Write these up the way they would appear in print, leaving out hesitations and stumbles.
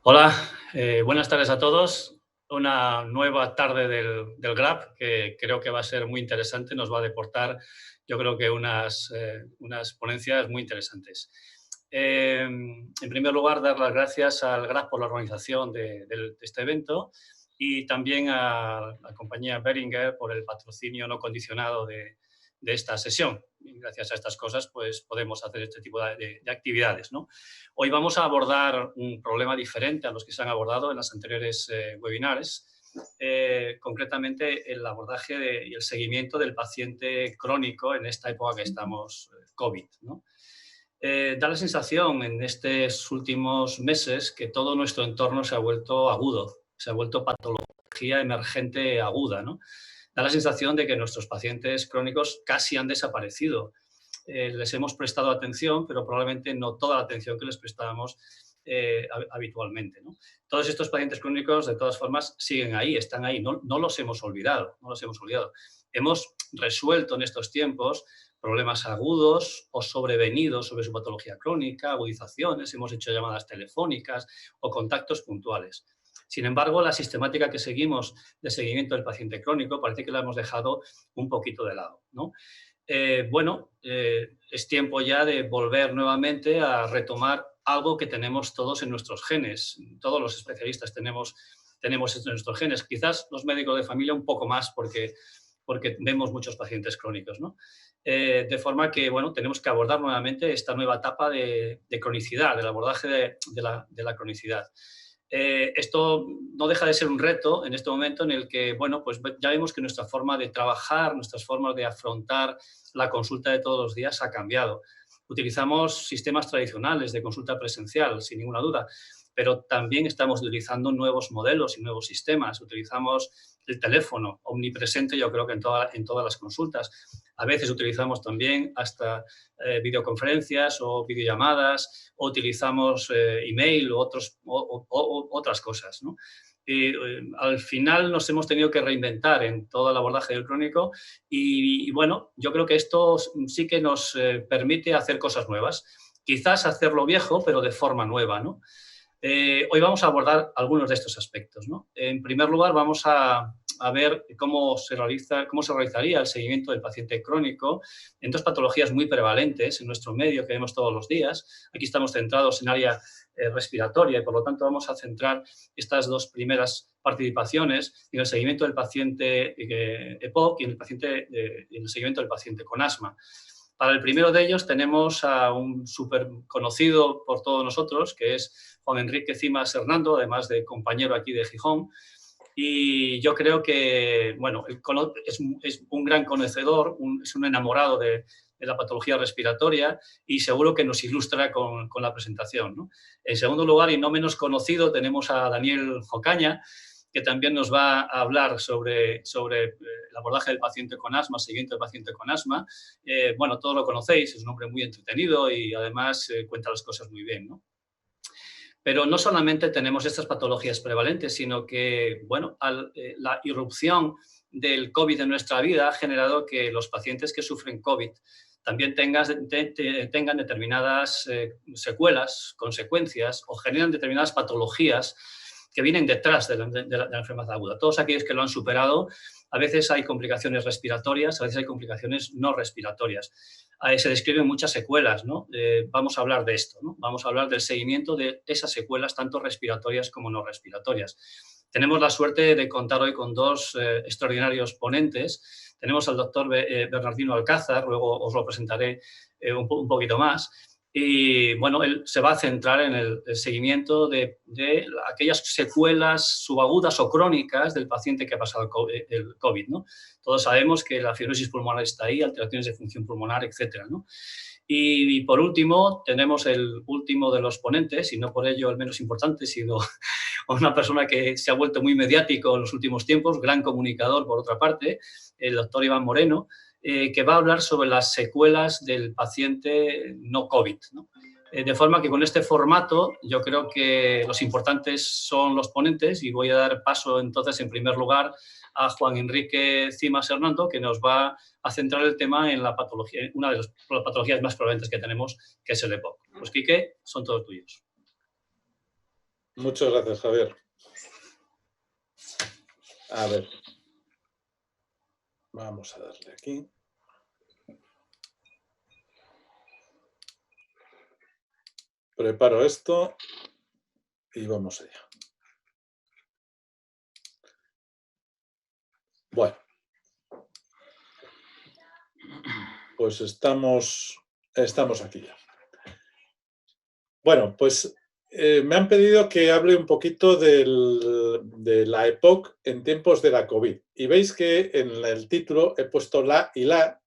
Hola, buenas tardes a todos. Una nueva tarde del GRAP que creo que va a ser muy interesante. Nos va a deportar, yo creo que unas ponencias muy interesantes. En primer lugar, dar las gracias al GRAP por la organización de este evento y también a la compañía Behringer por el patrocinio no condicionado de esta sesión. Y gracias a estas cosas, pues podemos hacer este tipo de actividades, ¿no? Hoy vamos a abordar un problema diferente a los que se han abordado en las anteriores webinars, concretamente el abordaje y el seguimiento del paciente crónico en esta época que estamos, COVID, ¿no? Da la sensación en estos últimos meses que todo nuestro entorno se ha vuelto agudo, se ha vuelto patología emergente aguda, ¿no? Da la sensación de que nuestros pacientes crónicos casi han desaparecido. Les hemos prestado atención, pero probablemente no toda la atención que les prestábamos habitualmente, ¿no? Todos estos pacientes crónicos, de todas formas, siguen ahí, están ahí, no los hemos olvidado, no los hemos olvidado. Hemos resuelto en estos tiempos problemas agudos o sobrevenidos sobre su patología crónica, agudizaciones, hemos hecho llamadas telefónicas o contactos puntuales. Sin embargo, la sistemática que seguimos de seguimiento del paciente crónico parece que la hemos dejado un poquito de lado, ¿no? Es tiempo ya de volver nuevamente a retomar algo que tenemos todos en nuestros genes. Todos los especialistas tenemos esto en nuestros genes. Quizás los médicos de familia un poco más porque vemos muchos pacientes crónicos, ¿no? De forma que, bueno, tenemos que abordar nuevamente esta nueva etapa de cronicidad, del abordaje de la cronicidad. Esto no deja de ser un reto en este momento en el que, bueno, pues ya vemos que nuestra forma de trabajar, nuestras formas de afrontar la consulta de todos los días ha cambiado. Utilizamos sistemas tradicionales de consulta presencial, sin ninguna duda, pero también estamos utilizando nuevos modelos y nuevos sistemas. Utilizamos el teléfono omnipresente, yo creo que en todas las consultas. A veces utilizamos también hasta videoconferencias o videollamadas, o utilizamos email o otras cosas, ¿no? Al final nos hemos tenido que reinventar en todo el abordaje del crónico y bueno, yo creo que esto sí que nos permite hacer cosas nuevas. Quizás hacerlo viejo, pero de forma nueva, ¿no? Hoy vamos a abordar algunos de estos aspectos, ¿no? En primer lugar, vamos a ver cómo se realizaría el seguimiento del paciente crónico en dos patologías muy prevalentes en nuestro medio que vemos todos los días. Aquí estamos centrados en área respiratoria y, por lo tanto, vamos a centrar estas dos primeras participaciones en el seguimiento del paciente EPOC y en el seguimiento del paciente con asma. Para el primero de ellos tenemos a un súper conocido por todos nosotros, que es Juan Enrique Cimas Hernando, además de compañero aquí de Gijón. Y yo creo que, bueno, es un gran conocedor, es un enamorado de la patología respiratoria y seguro que nos ilustra con la presentación, ¿no? En segundo lugar, y no menos conocido, tenemos a Daniel Ocaña, que también nos va a hablar sobre el abordaje del paciente con asma, seguimiento del paciente con asma. Bueno, todos lo conocéis, es un hombre muy entretenido y además cuenta las cosas muy bien, ¿no? Pero no solamente tenemos estas patologías prevalentes, sino que, bueno, la irrupción del COVID en nuestra vida ha generado que los pacientes que sufren COVID también tengan determinadas secuelas, consecuencias o generan determinadas patologías que vienen detrás de la enfermedad aguda. Todos aquellos que lo han superado, a veces hay complicaciones respiratorias, a veces hay complicaciones no respiratorias. Se describen muchas secuelas, ¿no? Vamos a hablar de esto, ¿no? Vamos a hablar del seguimiento de esas secuelas, tanto respiratorias como no respiratorias. Tenemos la suerte de contar hoy con dos extraordinarios ponentes. Tenemos al doctor Bernardino Alcázar, luego os lo presentaré un poquito más. Y, bueno, él se va a centrar en el seguimiento de aquellas secuelas subagudas o crónicas del paciente que ha pasado el COVID, ¿no? Todos sabemos que la fibrosis pulmonar está ahí, alteraciones de función pulmonar, etcétera, ¿no? Y por último, tenemos el último de los ponentes, y no por ello el menos importante, sino una persona que se ha vuelto muy mediático en los últimos tiempos, gran comunicador, por otra parte, el doctor Iván Moreno, que va a hablar sobre las secuelas del paciente no COVID, ¿no? De forma que con este formato yo creo que los importantes son los ponentes y voy a dar paso entonces en primer lugar a Juan Enrique Cimas Hernando, que nos va a centrar el tema en la patología, una de las patologías más prevalentes que tenemos, que es el EPOC. Pues, Quique, son todos tuyos. Muchas gracias, Javier. A ver. Vamos a darle aquí. Preparo esto y vamos allá. Bueno. Pues estamos aquí ya. Bueno, pues me han pedido que hable un poquito de la EPOC en tiempos de la COVID. Y veis que en el título he puesto la y la,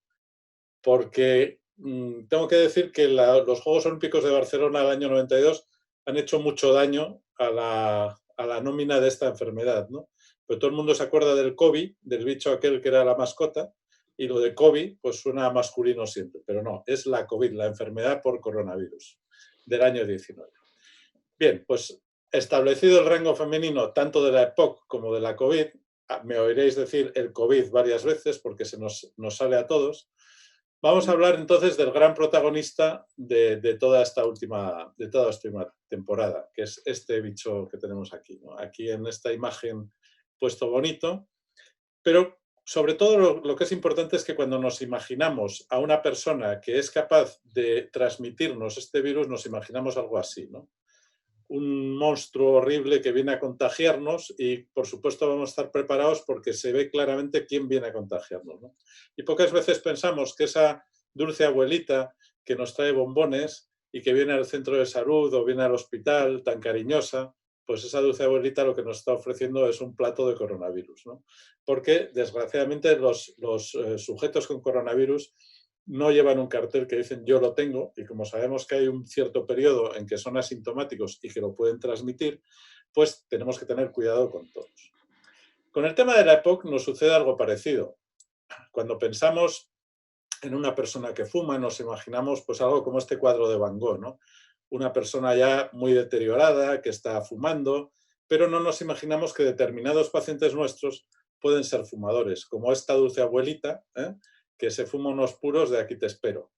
porque tengo que decir que los Juegos Olímpicos de Barcelona del año 92 han hecho mucho daño a la nómina de esta enfermedad, ¿no? Pero todo el mundo se acuerda del COVID, del bicho aquel que era la mascota, y lo de COVID pues suena masculino siempre, pero no, es la COVID, la enfermedad por coronavirus del año 19. Bien, pues establecido el rango femenino tanto de la EPOC como de la COVID, me oiréis decir el COVID varias veces porque se nos sale a todos. Vamos a hablar entonces del gran protagonista de toda esta última temporada, que es este bicho que tenemos aquí, ¿no? Aquí en esta imagen puesto bonito, pero sobre todo lo que es importante es que cuando nos imaginamos a una persona que es capaz de transmitirnos este virus, nos imaginamos algo así, ¿no? Un monstruo horrible que viene a contagiarnos y, por supuesto, vamos a estar preparados porque se ve claramente quién viene a contagiarnos, ¿no? Y pocas veces pensamos que esa dulce abuelita que nos trae bombones y que viene al centro de salud o viene al hospital tan cariñosa, pues esa dulce abuelita lo que nos está ofreciendo es un plato de coronavirus, ¿no? Porque, desgraciadamente, los sujetos con coronavirus no llevan un cartel que dicen yo lo tengo, y como sabemos que hay un cierto periodo en que son asintomáticos y que lo pueden transmitir, pues tenemos que tener cuidado con todos. Con el tema de la EPOC nos sucede algo parecido. Cuando pensamos en una persona que fuma, nos imaginamos pues algo como este cuadro de Van Gogh, ¿no? Una persona ya muy deteriorada que está fumando, pero no nos imaginamos que determinados pacientes nuestros pueden ser fumadores, como esta dulce abuelita, que se fuma unos puros de aquí te espero.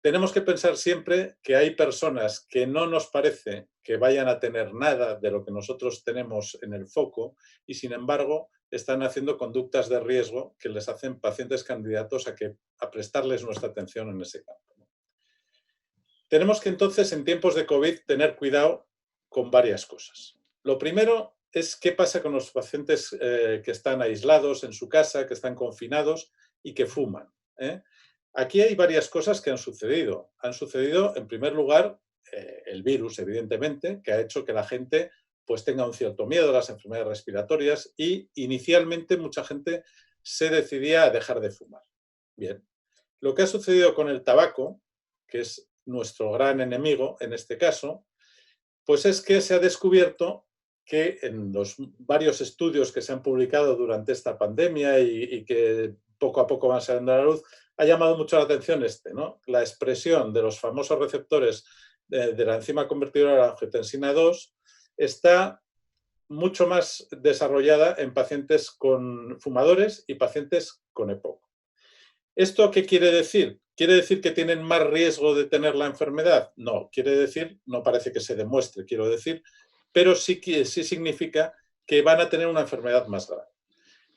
Tenemos que pensar siempre que hay personas que no nos parece que vayan a tener nada de lo que nosotros tenemos en el foco y, sin embargo, están haciendo conductas de riesgo que les hacen pacientes candidatos a prestarles nuestra atención en ese campo. Tenemos que entonces, en tiempos de COVID, tener cuidado con varias cosas. Lo primero es qué pasa con los pacientes que están aislados en su casa, que están confinados y que fuman. Aquí hay varias cosas que han sucedido. Han sucedido, en primer lugar, el virus, evidentemente, que ha hecho que la gente pues, tenga un cierto miedo a las enfermedades respiratorias y inicialmente mucha gente se decidía a dejar de fumar. Bien, lo que ha sucedido con el tabaco, que es nuestro gran enemigo en este caso, pues es que se ha descubierto que en los varios estudios que se han publicado durante esta pandemia y que poco a poco van saliendo a la luz, ha llamado mucho la atención ¿no? La expresión de los famosos receptores de la enzima convertidora de la angiotensina 2 está mucho más desarrollada en pacientes con fumadores y pacientes con EPOC. ¿Esto qué quiere decir? ¿Quiere decir que tienen más riesgo de tener la enfermedad? No, quiere decir, no parece que se demuestre, quiero decir, pero sí significa que van a tener una enfermedad más grave.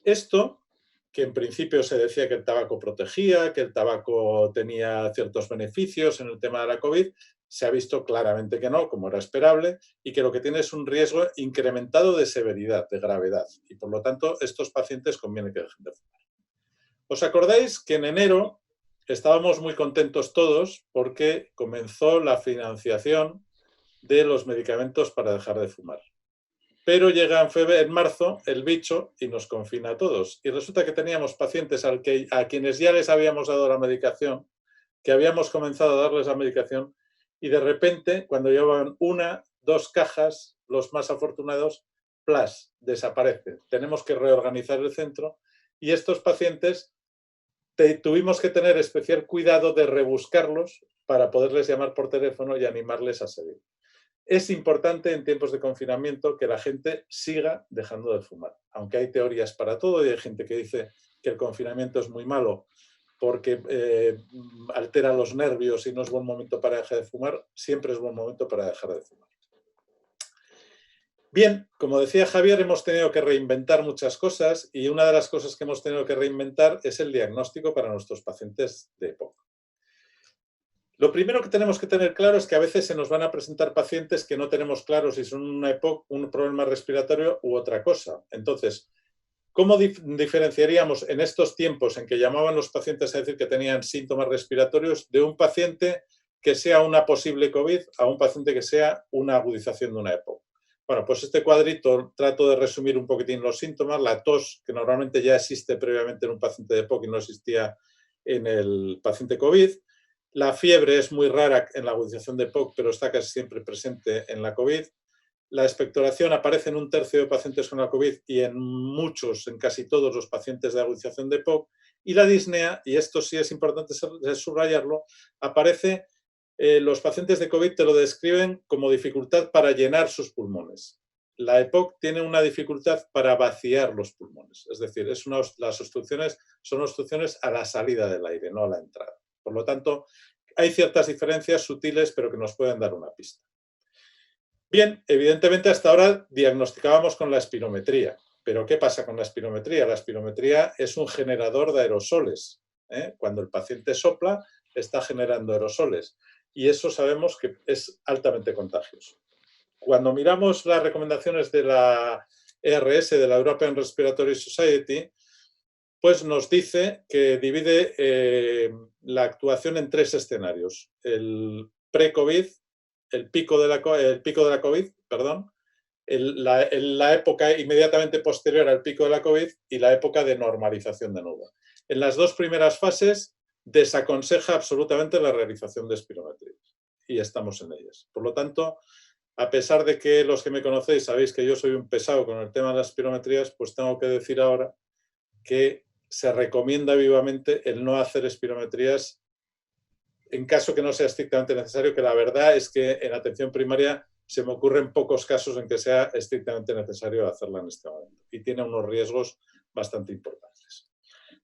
Esto, que en principio se decía que el tabaco protegía, que el tabaco tenía ciertos beneficios en el tema de la COVID, se ha visto claramente que no, como era esperable, y que lo que tiene es un riesgo incrementado de severidad, de gravedad. Y por lo tanto, estos pacientes conviene que dejen de fumar. ¿Os acordáis que en enero estábamos muy contentos todos porque comenzó la financiación de los medicamentos para dejar de fumar? Pero llega en marzo el bicho y nos confina a todos. Y resulta que teníamos pacientes a quienes ya les habíamos dado la medicación, que habíamos comenzado a darles la medicación, y de repente, cuando llevaban 1, 2 cajas, los más afortunados, ¡plas!, desaparecen. Tenemos que reorganizar el centro y estos pacientes tuvimos que tener especial cuidado de rebuscarlos para poderles llamar por teléfono y animarles a seguir. Es importante en tiempos de confinamiento que la gente siga dejando de fumar, aunque hay teorías para todo y hay gente que dice que el confinamiento es muy malo porque altera los nervios y no es buen momento para dejar de fumar, siempre es buen momento para dejar de fumar. Bien, como decía Javier, hemos tenido que reinventar muchas cosas y una de las cosas que hemos tenido que reinventar es el diagnóstico para nuestros pacientes de EPOC. Lo primero que tenemos que tener claro es que a veces se nos van a presentar pacientes que no tenemos claro si son una EPOC, un problema respiratorio u otra cosa. Entonces, ¿cómo diferenciaríamos en estos tiempos en que llamaban los pacientes a decir que tenían síntomas respiratorios de un paciente que sea una posible COVID a un paciente que sea una agudización de una EPOC? Bueno, pues este cuadrito trato de resumir un poquitín los síntomas. La tos, que normalmente ya existe previamente en un paciente de EPOC y no existía en el paciente COVID. La fiebre es muy rara en la agudización de EPOC, pero está casi siempre presente en la COVID. La expectoración aparece en un tercio de pacientes con la COVID y en muchos, en casi todos los pacientes de agudización de EPOC. Y la disnea, y esto sí es importante subrayarlo, aparece, los pacientes de COVID te lo describen como dificultad para llenar sus pulmones. La EPOC tiene una dificultad para vaciar los pulmones, es decir, las obstrucciones son obstrucciones a la salida del aire, no a la entrada. Por lo tanto, hay ciertas diferencias sutiles, pero que nos pueden dar una pista. Bien, evidentemente hasta ahora diagnosticábamos con la espirometría. Pero ¿qué pasa con la espirometría? La espirometría es un generador de aerosoles. Cuando el paciente sopla, está generando aerosoles. Y eso sabemos que es altamente contagioso. Cuando miramos las recomendaciones de la ERS, de la European Respiratory Society, pues nos dice que divide la actuación en 3 escenarios. El pre-COVID, el pico de la COVID, perdón, la época inmediatamente posterior al pico de la COVID y la época de normalización de nuevo. En las 2 primeras fases desaconseja absolutamente la realización de espirometrías y estamos en ellas. Por lo tanto, a pesar de que los que me conocéis sabéis que yo soy un pesado con el tema de las espirometrías, pues tengo que decir ahora que se recomienda vivamente el no hacer espirometrías en caso que no sea estrictamente necesario, que la verdad es que en atención primaria se me ocurren pocos casos en que sea estrictamente necesario hacerla en este momento y tiene unos riesgos bastante importantes.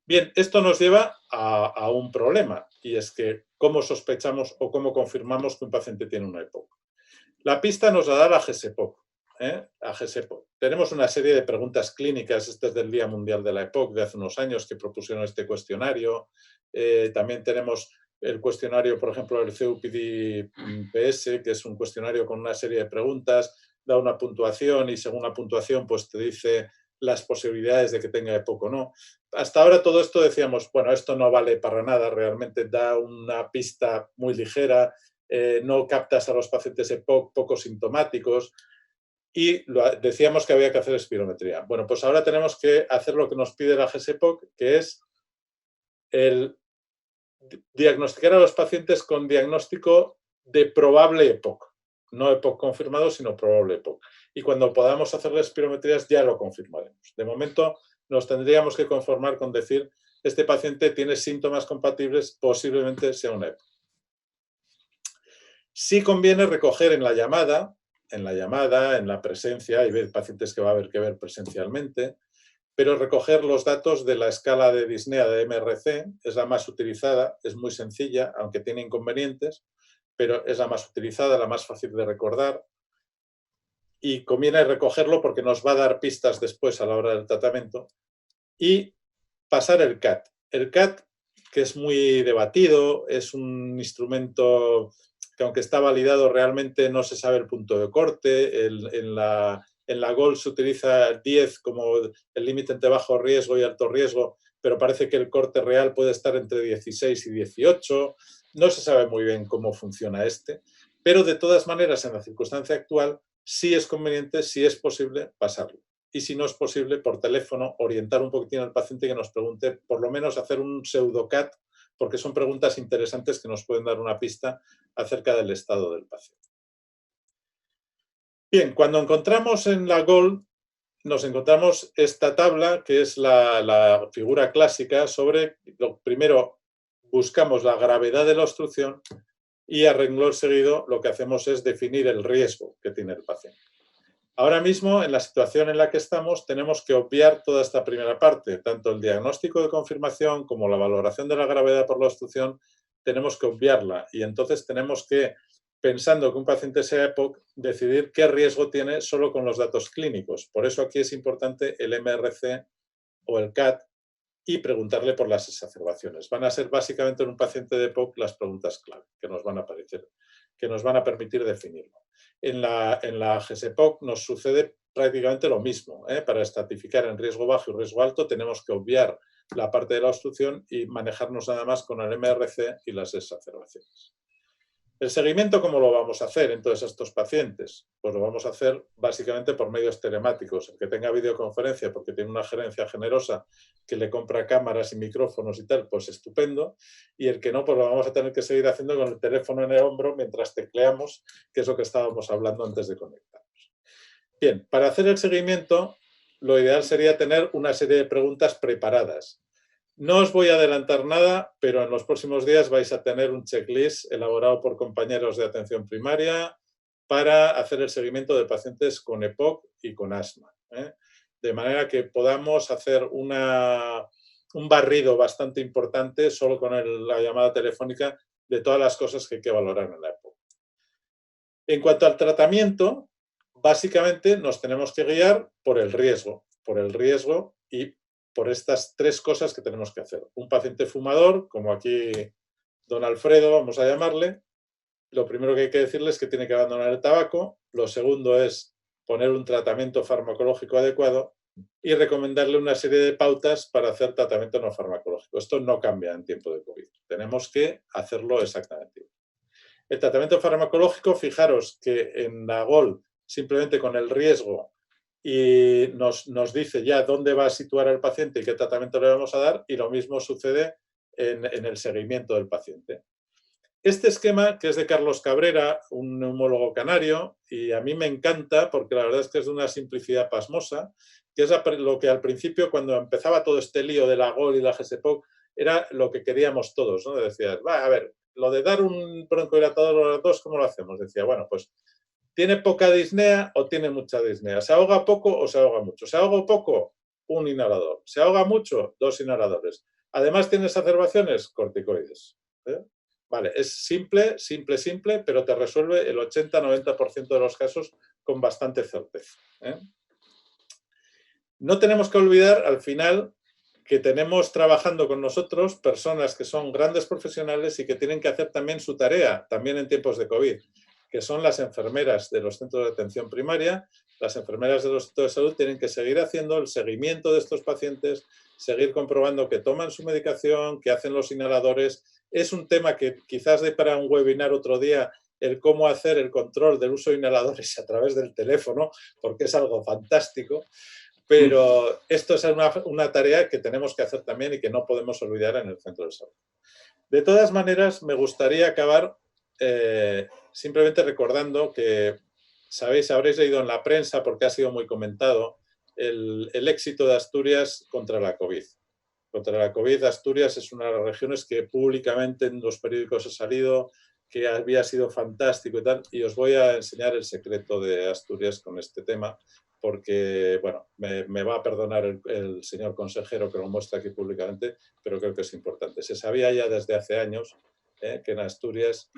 Bien, esto nos lleva a un problema y es que cómo sospechamos o cómo confirmamos que un paciente tiene una EPOC. La pista nos la da la GSEPOC. A GSEPOC. Tenemos una serie de preguntas clínicas, este es del Día Mundial de la EPOC de hace unos años que propusieron este cuestionario. También tenemos el cuestionario, por ejemplo, el COPD-PS, que es un cuestionario con una serie de preguntas, da una puntuación y según la puntuación pues te dice las posibilidades de que tenga EPOC o no. Hasta ahora todo esto decíamos, bueno, esto no vale para nada, realmente da una pista muy ligera, no captas a los pacientes EPOC poco sintomáticos y decíamos que había que hacer espirometría. Bueno, pues ahora tenemos que hacer lo que nos pide la GSEPOC, que es el diagnosticar a los pacientes con diagnóstico de probable EPOC. No EPOC confirmado, sino probable EPOC. Y cuando podamos hacer las espirometrías ya lo confirmaremos. De momento nos tendríamos que conformar con decir este paciente tiene síntomas compatibles, posiblemente sea una EPOC. Sí conviene recoger en la llamada, en la presencia, hay pacientes que va a haber que ver presencialmente, pero recoger los datos de la escala de disnea de MRC es la más utilizada, es muy sencilla, aunque tiene inconvenientes, pero es la más utilizada, la más fácil de recordar. Y conviene recogerlo porque nos va a dar pistas después a la hora del tratamiento. Y pasar el CAT. El CAT, que es muy debatido, es un instrumento que aunque está validado realmente no se sabe el punto de corte. En la GOLD se utiliza 10 como el límite entre bajo riesgo y alto riesgo, pero parece que el corte real puede estar entre 16 y 18. No se sabe muy bien cómo funciona pero de todas maneras en la circunstancia actual sí es conveniente, sí es posible pasarlo. Y si no es posible, por teléfono, orientar un poquitín al paciente que nos pregunte, por lo menos hacer un pseudo-CAT, porque son preguntas interesantes que nos pueden dar una pista acerca del estado del paciente. Bien, cuando encontramos en la GOLD, nos encontramos esta tabla, que es la figura clásica sobre, primero buscamos la gravedad de la obstrucción y a renglón seguido lo que hacemos es definir el riesgo que tiene el paciente. Ahora mismo, en la situación en la que estamos, tenemos que obviar toda esta primera parte, tanto el diagnóstico de confirmación como la valoración de la gravedad por la obstrucción, tenemos que obviarla y entonces tenemos que pensando que un paciente sea EPOC, decidir qué riesgo tiene solo con los datos clínicos. Por eso aquí es importante el MRC o el CAT y preguntarle por las exacerbaciones. Van a ser básicamente en un paciente de EPOC las preguntas clave que nos van a aparecer, que nos van a permitir definirlo. En la GSEPOC nos sucede prácticamente lo mismo. Para estratificar en riesgo bajo y riesgo alto tenemos que obviar la parte de la obstrucción y manejarnos nada más con el MRC y las exacerbaciones. ¿El seguimiento cómo lo vamos a hacer en todos estos pacientes? Pues lo vamos a hacer básicamente por medios telemáticos. El que tenga videoconferencia porque tiene una gerencia generosa que le compra cámaras y micrófonos y tal, pues estupendo. Y el que no, pues lo vamos a tener que seguir haciendo con el teléfono en el hombro mientras tecleamos, que es lo que estábamos hablando antes de conectarnos. Bien, para hacer el seguimiento, lo ideal sería tener una serie de preguntas preparadas. No os voy a adelantar nada, pero en los próximos días vais a tener un checklist elaborado por compañeros de atención primaria para hacer el seguimiento de pacientes con EPOC y con asma. De manera que podamos hacer un barrido bastante importante solo con la llamada telefónica de todas las cosas que hay que valorar en la EPOC. En cuanto al tratamiento, básicamente nos tenemos que guiar por el riesgo y por estas tres cosas que tenemos que hacer. Un paciente fumador, como aquí don Alfredo, vamos a llamarle, lo primero que hay que decirle es que tiene que abandonar el tabaco, lo segundo es poner un tratamiento farmacológico adecuado y recomendarle una serie de pautas para hacer tratamiento no farmacológico. Esto no cambia en tiempo de COVID, tenemos que hacerlo exactamente igual. El tratamiento farmacológico, fijaros que en la GOL, simplemente con el riesgo, y nos dice ya dónde va a situar al paciente y qué tratamiento le vamos a dar, y lo mismo sucede en el seguimiento del paciente. Este esquema, que es de Carlos Cabrera, un neumólogo canario, y a mí me encanta porque la verdad es que es de una simplicidad pasmosa, que es lo que al principio, cuando empezaba todo este lío de la GOL y la GSEPOC, era lo que queríamos todos, ¿no? Decías, a ver, lo de dar un broncodilatador a los dos, ¿cómo lo hacemos? Decía, bueno, pues ¿tiene poca disnea o tiene mucha disnea? ¿Se ahoga poco o se ahoga mucho? ¿Se ahoga poco? Un inhalador. ¿Se ahoga mucho? 2 inhaladores. Además, ¿tiene exacerbaciones? Corticoides. Vale, es simple, pero te resuelve el 80-90% de los casos con bastante certeza. No tenemos que olvidar, al final, que tenemos trabajando con nosotros personas que son grandes profesionales y que tienen que hacer también su tarea, también en tiempos de COVID, que son las enfermeras de los centros de atención primaria. Las enfermeras de los centros de salud tienen que seguir haciendo el seguimiento de estos pacientes, seguir comprobando que toman su medicación, que hacen los inhaladores. Es un tema que quizás dé para un webinar otro día, el cómo hacer el control del uso de inhaladores a través del teléfono, porque es algo fantástico. Pero esto es una tarea que tenemos que hacer también y que no podemos olvidar en el centro de salud. De todas maneras, me gustaría acabar simplemente recordando que, sabéis, habréis leído en la prensa, porque ha sido muy comentado, el éxito de Asturias contra la COVID. Contra la COVID, Asturias es una de las regiones que públicamente en los periódicos ha salido, que había sido fantástico y tal, y os voy a enseñar el secreto de Asturias con este tema, porque, bueno, me va a perdonar el señor consejero que lo muestra aquí públicamente, pero creo que es importante. Se sabía ya desde hace años que en Asturias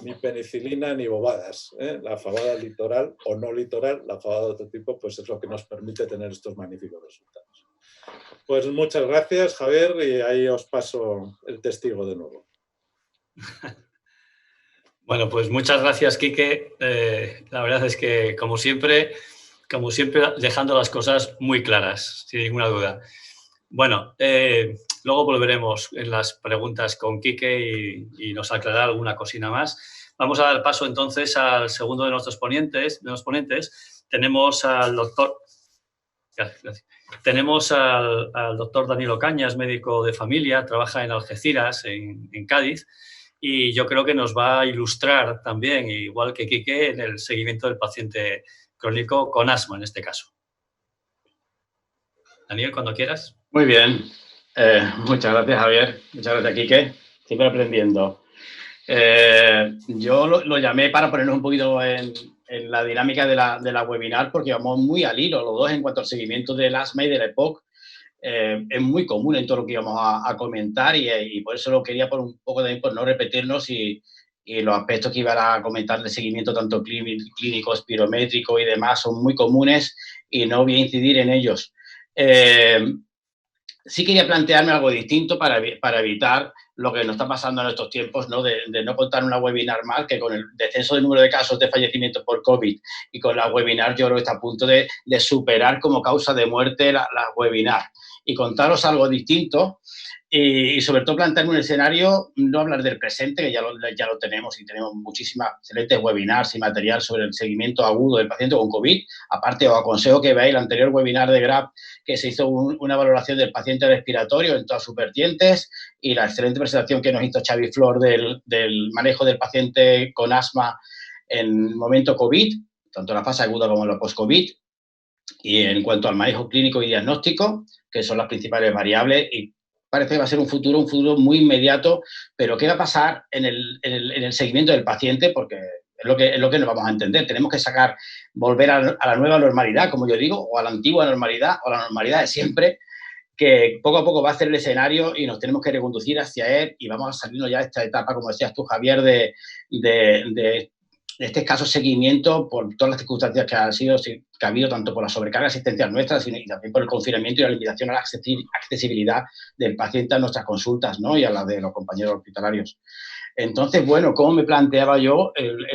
ni penicilina ni bobadas. La fabada litoral o no litoral, la fabada de otro tipo, pues es lo que nos permite tener estos magníficos resultados. Pues muchas gracias, Javier, y ahí os paso el testigo de nuevo. Bueno, pues muchas gracias, Quique. La verdad es que, como siempre, dejando las cosas muy claras, sin ninguna duda. Bueno, luego volveremos en las preguntas con Quique y nos aclarará alguna cosina más. Vamos a dar paso entonces al segundo de nuestros ponentes. Tenemos al doctor... Gracias. Tenemos al doctor Danilo Cañas, médico de familia, trabaja en Algeciras, en Cádiz, y yo creo que nos va a ilustrar también, igual que Quique, en el seguimiento del paciente crónico con asma, en este caso. Daniel, cuando quieras. Muy bien. Muchas gracias, Javier. Muchas gracias, Quique. Siempre aprendiendo. Yo lo llamé para ponernos un poquito en la dinámica de la webinar, porque vamos muy al hilo los dos en cuanto al seguimiento del asma y del EPOC. Es muy común en todo lo que íbamos a comentar y por eso lo quería por un poco también por no repetirnos y y los aspectos que iba a comentar de seguimiento tanto clínico, espirométrico y demás son muy comunes y no voy a incidir en ellos. Sí quería plantearme algo distinto para evitar lo que nos está pasando en estos tiempos, ¿no? De no contar una webinar más, que con el descenso del número de casos de fallecimientos por COVID y con la webinar yo creo que está a punto de superar como causa de muerte la webinar. Y contaros algo distinto y sobre todo plantearme un escenario, no hablar del presente, que ya lo tenemos y tenemos muchísimas excelentes webinars y material sobre el seguimiento agudo del paciente con COVID. Aparte, os aconsejo que veáis el anterior webinar de GRAP, que se hizo una valoración del paciente respiratorio en todas sus vertientes, y la excelente presentación que nos hizo Xavi Flor del manejo del paciente con asma en momento COVID, tanto en la fase aguda como en la post-COVID. Y en cuanto al manejo clínico y diagnóstico, que son las principales variables, y parece que va a ser un futuro muy inmediato, pero ¿qué va a pasar en el seguimiento del paciente? Porque es lo que nos vamos a entender. Tenemos que volver a la nueva normalidad, como yo digo, o a la antigua normalidad, o a la normalidad de siempre, que poco a poco va a ser el escenario y nos tenemos que reconducir hacia él y vamos a salirnos ya de esta etapa, como decías tú, Javier, de este escaso seguimiento por todas las circunstancias que ha habido, tanto por la sobrecarga asistencial nuestra, y también por el confinamiento y la limitación a la accesibilidad del paciente a nuestras consultas, ¿no? Y a la de los compañeros hospitalarios. Entonces, bueno, ¿cómo me planteaba yo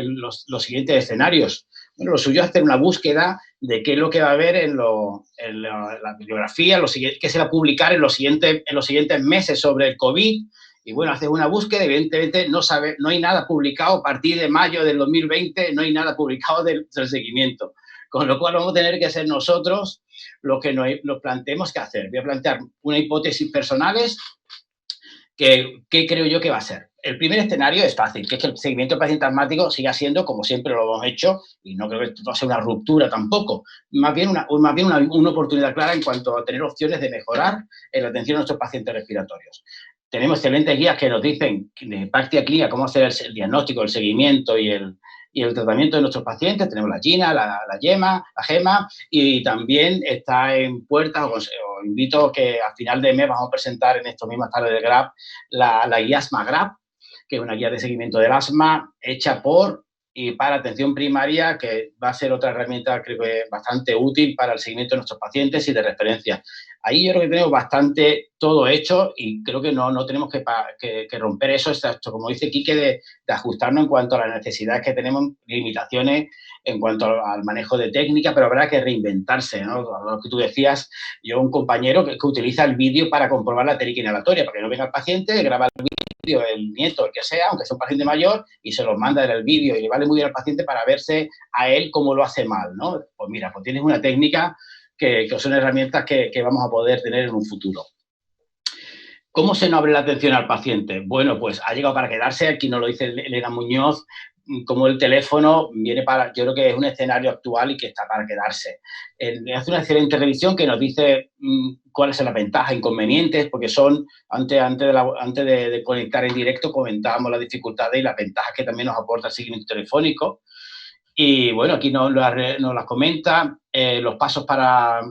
los siguientes escenarios? Bueno, lo suyo es hacer una búsqueda de qué es lo que va a haber en la bibliografía, qué se va a publicar en los siguientes meses sobre el COVID. Y bueno, haces una búsqueda, evidentemente no hay nada publicado a partir de mayo del 2020, no hay nada publicado del seguimiento. Con lo cual vamos a tener que ser nosotros los que nos planteemos qué hacer. Voy a plantear una hipótesis personales que creo yo que va a ser. El primer escenario es fácil, que es que el seguimiento del paciente asmático siga siendo como siempre lo hemos hecho, y no creo que esto va a ser una ruptura tampoco, más bien una oportunidad clara en cuanto a tener opciones de mejorar en la atención a nuestros pacientes respiratorios. Tenemos excelentes guías que nos dicen de práctica clínica cómo hacer el diagnóstico, el seguimiento y el tratamiento de nuestros pacientes. Tenemos la GINA, la GEMA, y también está en puertas, os invito que al final de mes vamos a presentar en estos mismas tardes de GRAP la guía Asma GRAP, que es una guía de seguimiento del asma hecha por y para atención primaria, que va a ser otra herramienta, creo que bastante útil para el seguimiento de nuestros pacientes y de referencia. Ahí yo creo que tenemos bastante todo hecho y creo que no tenemos que romper eso, exacto, como dice Quique, de ajustarnos en cuanto a las necesidades que tenemos, limitaciones en cuanto al manejo de técnica, pero habrá que reinventarse, ¿no? Lo que tú decías, yo un compañero que utiliza el vídeo para comprobar la técnica inhalatoria, para que no venga el paciente, graba el vídeo, el nieto, el que sea, aunque sea un paciente mayor, y se los manda en el vídeo y le vale muy bien al paciente para verse a él cómo lo hace mal, ¿no? Pues mira, pues tienes una técnica que son herramientas que vamos a poder tener en un futuro. ¿Cómo se nos abre la atención al paciente? Bueno, pues ha llegado para quedarse, aquí nos lo dice Elena Muñoz, como el teléfono viene yo creo que es un escenario actual y que está para quedarse. Hace una excelente revisión que nos dice cuáles son las ventajas, inconvenientes, porque antes de conectar en directo comentábamos las dificultades y las ventajas que también nos aporta el seguimiento telefónico. Y bueno, aquí nos las comenta, los pasos para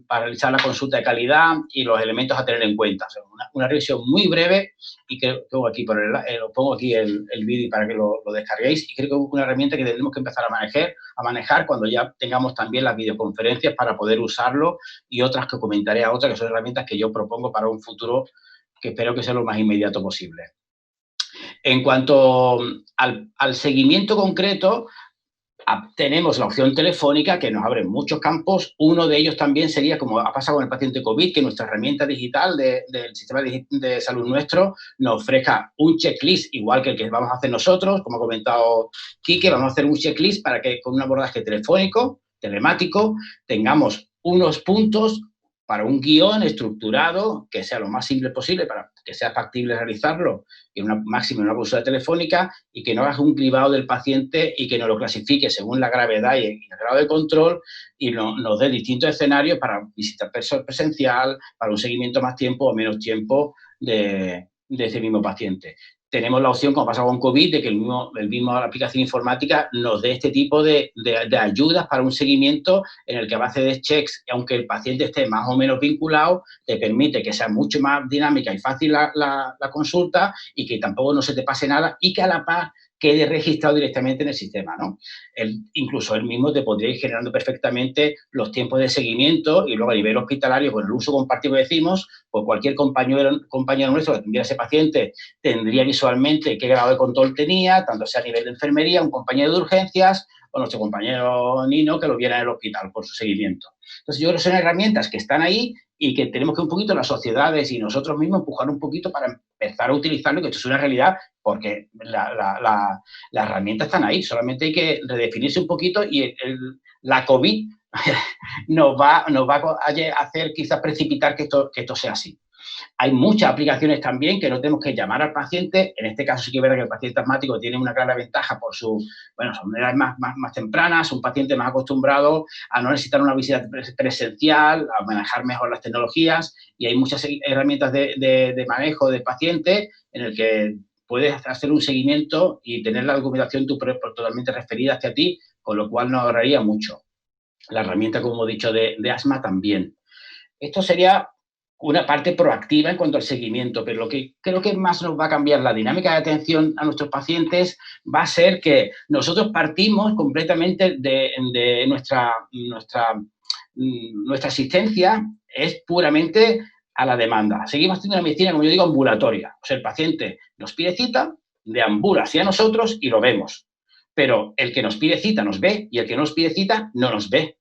realizar la consulta de calidad y los elementos a tener en cuenta. O sea, una revisión muy breve y que os pongo aquí el vídeo para que lo descarguéis, y creo que es una herramienta que tenemos que empezar a manejar cuando ya tengamos también las videoconferencias para poder usarlo, y otras que comentaré a otras, que son herramientas que yo propongo para un futuro que espero que sea lo más inmediato posible. En cuanto al seguimiento concreto, tenemos la opción telefónica que nos abre muchos campos. Uno de ellos también sería, como ha pasado con el paciente COVID, que nuestra herramienta digital del sistema de salud nuestro nos ofrezca un checklist igual que el que vamos a hacer nosotros. Como ha comentado Quique, vamos a hacer un checklist para que con un abordaje telefónico, telemático, tengamos unos puntos para un guión estructurado que sea lo más simple posible para que sea factible realizarlo en una consulta telefónica, y que no haga un cribado del paciente y que nos lo clasifique según la gravedad y el grado de control, y nos dé distintos escenarios para visita presencial, para un seguimiento más tiempo o menos tiempo de ese mismo paciente. Tenemos la opción, como pasa con COVID, de que el mismo aplicación informática nos dé este tipo de ayudas para un seguimiento en el que a base de checks, aunque el paciente esté más o menos vinculado, te permite que sea mucho más dinámica y fácil la consulta, y que tampoco no se te pase nada, y que a la par quede registrado directamente en el sistema, ¿no? Incluso él mismo te podría ir generando perfectamente los tiempos de seguimiento y luego a nivel hospitalario, con el uso compartido que decimos, pues cualquier compañero nuestro que tuviera ese paciente tendría visualmente qué grado de control tenía, tanto sea a nivel de enfermería, un compañero de urgencias o nuestro compañero Nino que lo viera en el hospital por su seguimiento. Entonces, yo creo que son herramientas que están ahí y que tenemos que un poquito las sociedades y nosotros mismos empujar un poquito para empezar a utilizarlo, que esto es una realidad, porque las herramientas están ahí, solamente hay que redefinirse un poquito y la COVID nos va a hacer quizás precipitar que esto sea así. Hay muchas aplicaciones también que no tenemos que llamar al paciente. En este caso sí que es verdad que el paciente asmático tiene una clara ventaja por son edades más tempranas, un paciente más acostumbrado a no necesitar una visita presencial, a manejar mejor las tecnologías y hay muchas herramientas de manejo del paciente en el que puedes hacer un seguimiento y tener la documentación totalmente referida hacia ti, con lo cual nos ahorraría mucho. La herramienta, como he dicho, de asma también. Esto sería una parte proactiva en cuanto al seguimiento, pero lo que creo que más nos va a cambiar la dinámica de atención a nuestros pacientes va a ser que nosotros partimos completamente de nuestra asistencia es puramente a la demanda. Seguimos haciendo una medicina, como yo digo, ambulatoria. O sea, el paciente nos pide cita, deambula hacia nosotros y lo vemos. Pero el que nos pide cita nos ve y el que no nos pide cita no nos ve.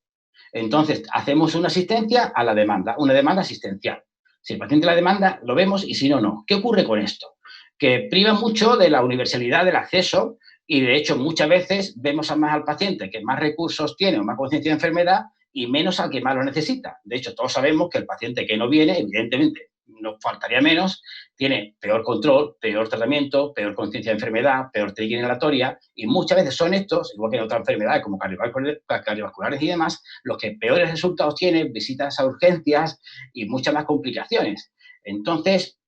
Entonces, hacemos una asistencia a la demanda, una demanda asistencial. Si el paciente la demanda, lo vemos y si no, no. ¿Qué ocurre con esto? Que priva mucho de la universalidad del acceso y, de hecho, muchas veces vemos más al paciente que más recursos tiene o más conciencia de enfermedad y menos al que más lo necesita. De hecho, todos sabemos que el paciente que no viene, evidentemente, nos faltaría menos, tiene peor control, peor tratamiento, peor conciencia de enfermedad, peor técnica inhalatoria y muchas veces son estos, igual que en otras enfermedades como cardiovasculares y demás, los que peores resultados tienen, visitas a urgencias y muchas más complicaciones. Entonces,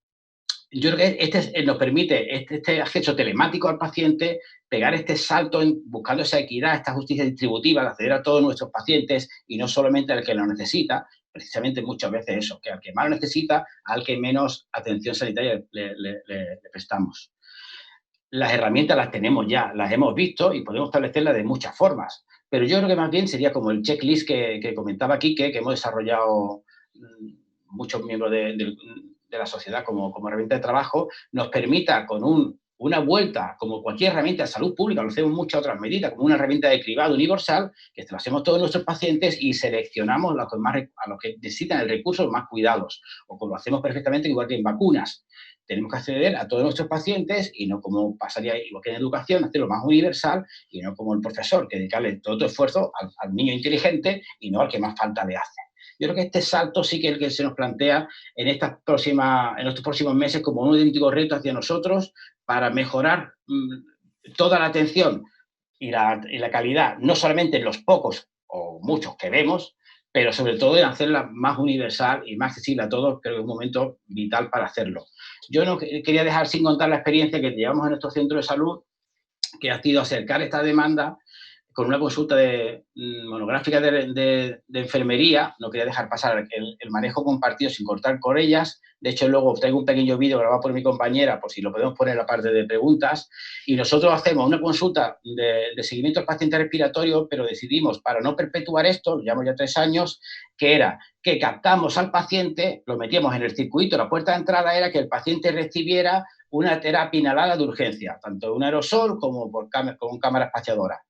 yo creo que nos permite este acceso telemático al paciente, pegar este salto buscando esa equidad, esta justicia distributiva, de acceder a todos nuestros pacientes y no solamente al que lo necesita, precisamente muchas veces eso, que al que más lo necesita, al que menos atención sanitaria le prestamos. Las herramientas las tenemos ya, las hemos visto y podemos establecerlas de muchas formas, pero yo creo que más bien sería como el checklist que comentaba Quique, que hemos desarrollado muchos miembros de la sociedad como herramienta de trabajo, nos permita con una vuelta, como cualquier herramienta de salud pública, lo hacemos muchas otras medidas, como una herramienta de cribado universal, que lo hacemos todos nuestros pacientes y seleccionamos a los que necesitan el recurso los más cuidados, o como lo hacemos perfectamente igual que en vacunas. Tenemos que acceder a todos nuestros pacientes y no como pasaría igual que en educación, hacerlo más universal y no como el profesor, que dedicarle todo tu esfuerzo al niño inteligente y no al que más falta le hace. Yo creo que este salto sí que es el que se nos plantea en estos próximos meses como un auténtico reto hacia nosotros para mejorar toda la atención y la calidad, no solamente en los pocos o muchos que vemos, pero sobre todo en hacerla más universal y más accesible a todos, creo que es un momento vital para hacerlo. Yo no quería dejar sin contar la experiencia que llevamos en nuestro centro de salud, que ha sido acercar esta demanda con una consulta monográfica de enfermería. No quería dejar pasar el manejo compartido sin cortar con ellas. De hecho, luego traigo un pequeño vídeo grabado por mi compañera, por si lo podemos poner en la parte de preguntas. Y nosotros hacemos una consulta de seguimiento al paciente respiratorio, pero decidimos, para no perpetuar esto, lo llevamos ya 3 años, que era que captamos al paciente, lo metíamos en el circuito, la puerta de entrada era que el paciente recibiera una terapia inhalada de urgencia, tanto un aerosol como con cámara espaciadora.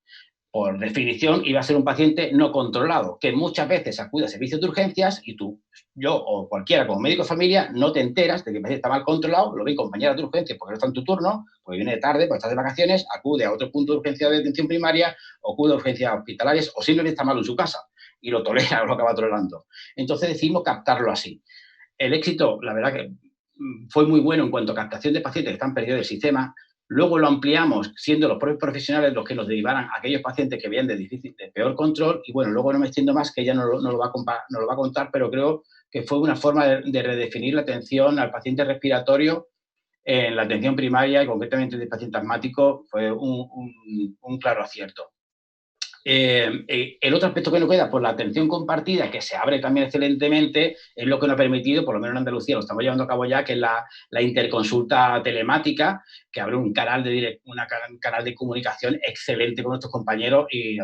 Por definición, iba a ser un paciente no controlado, que muchas veces acude a servicios de urgencias y tú, yo o cualquiera como médico de familia no te enteras de que el paciente está mal controlado, lo ven compañeras de urgencias porque no está en tu turno, porque viene de tarde, porque estás de vacaciones, acude a otro punto de urgencia de atención primaria, o acude a urgencias hospitalarias o simplemente está mal en su casa y lo tolera o lo acaba tolerando. Entonces decidimos captarlo así. El éxito, la verdad que fue muy bueno en cuanto a captación de pacientes que están perdidos del sistema. Luego lo ampliamos, siendo los propios profesionales los que nos derivaran a aquellos pacientes que vienen de peor control. Y bueno, luego no me extiendo más, que ella no lo va a contar, pero creo que fue una forma de redefinir la atención al paciente respiratorio en la atención primaria y concretamente del paciente asmático. Fue un claro acierto. El otro aspecto que nos queda, pues la atención compartida, que se abre también excelentemente, es lo que nos ha permitido, por lo menos en Andalucía, lo estamos llevando a cabo ya, que es la interconsulta telemática, que abre un canal de comunicación excelente con nuestros compañeros y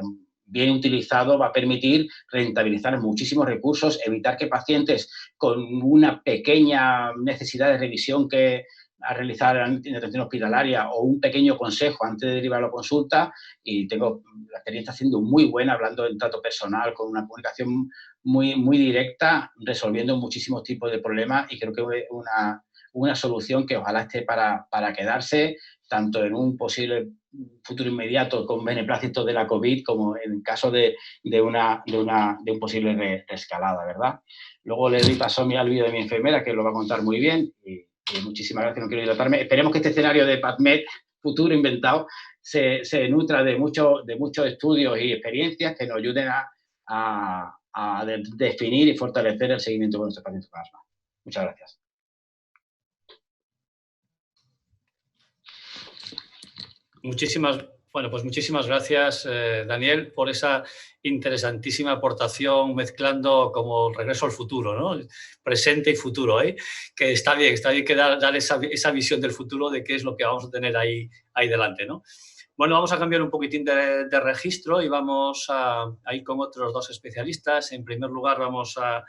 bien utilizado va a permitir rentabilizar muchísimos recursos, evitar que pacientes con una pequeña necesidad de revisión a realizar en atención hospitalaria o un pequeño consejo antes de derivar a la consulta, y tengo la experiencia siendo muy buena, hablando en trato personal, con una comunicación muy directa, resolviendo muchísimos tipos de problemas, y creo que es una solución que ojalá esté para quedarse, tanto en un posible futuro inmediato con beneplácito de la COVID, como en caso de un posible reescalada, ¿verdad? Luego le doy paso al vídeo de mi enfermera, que lo va a contar muy bien, y muchísimas gracias, no quiero dilatarme. Esperemos que este escenario de PubMed futuro inventado se nutra de muchos estudios y experiencias que nos ayuden a definir y fortalecer el seguimiento con nuestros pacientes con asma. Muchas gracias. Muchísimas gracias, Daniel, por esa interesantísima aportación, mezclando como regreso al futuro, ¿no? Presente y futuro, ¿eh? Que está bien que dar esa visión del futuro de qué es lo que vamos a tener ahí delante, ¿no? Bueno, vamos a cambiar un poquitín de registro y vamos a ir con otros dos especialistas. En primer lugar, vamos a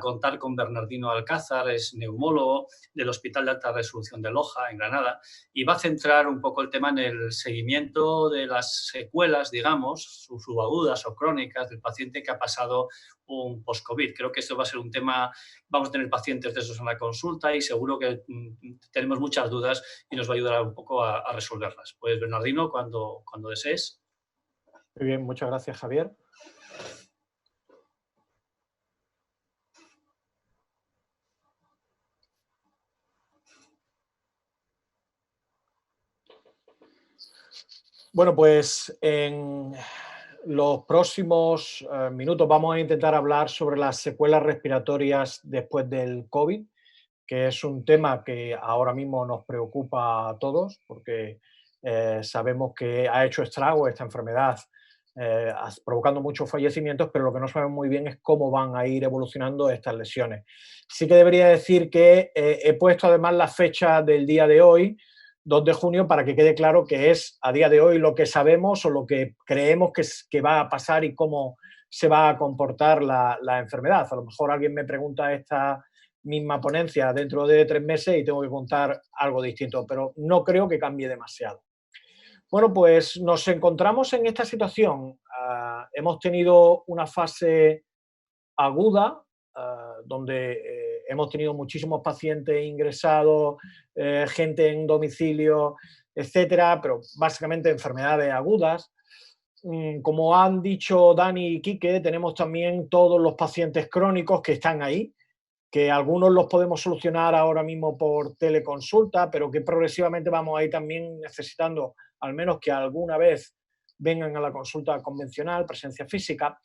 contar con Bernardino Alcázar, es neumólogo del Hospital de Alta Resolución de Loja, en Granada, y va a centrar un poco el tema en el seguimiento de las secuelas, digamos, subagudas o crónicas del paciente que ha pasado un post-COVID. Creo que esto va a ser un tema, vamos a tener pacientes de esos en la consulta y seguro que tenemos muchas dudas y nos va a ayudar un poco a resolverlas. Pues Bernardino, cuando desees. Muy bien, muchas gracias, Javier. Bueno, pues en los próximos minutos vamos a intentar hablar sobre las secuelas respiratorias después del COVID, que es un tema que ahora mismo nos preocupa a todos porque sabemos que ha hecho estrago esta enfermedad, provocando muchos fallecimientos, pero lo que no sabemos muy bien es cómo van a ir evolucionando estas lesiones. Sí que debería decir que he puesto además la fecha del día de hoy, 2 de junio, para que quede claro que es a día de hoy lo que sabemos o lo que creemos que va a pasar y cómo se va a comportar la enfermedad. A lo mejor alguien me pregunta esta misma ponencia dentro de 3 meses y tengo que contar algo distinto, pero no creo que cambie demasiado. Bueno, pues nos encontramos en esta situación. Hemos tenido una fase aguda, donde hemos tenido muchísimos pacientes ingresados, gente en domicilio, etcétera, pero básicamente enfermedades agudas. Como han dicho Dani y Quique, tenemos también todos los pacientes crónicos que están ahí, que algunos los podemos solucionar ahora mismo por teleconsulta, pero que progresivamente vamos a ir también necesitando al menos que alguna vez vengan a la consulta convencional, presencia física.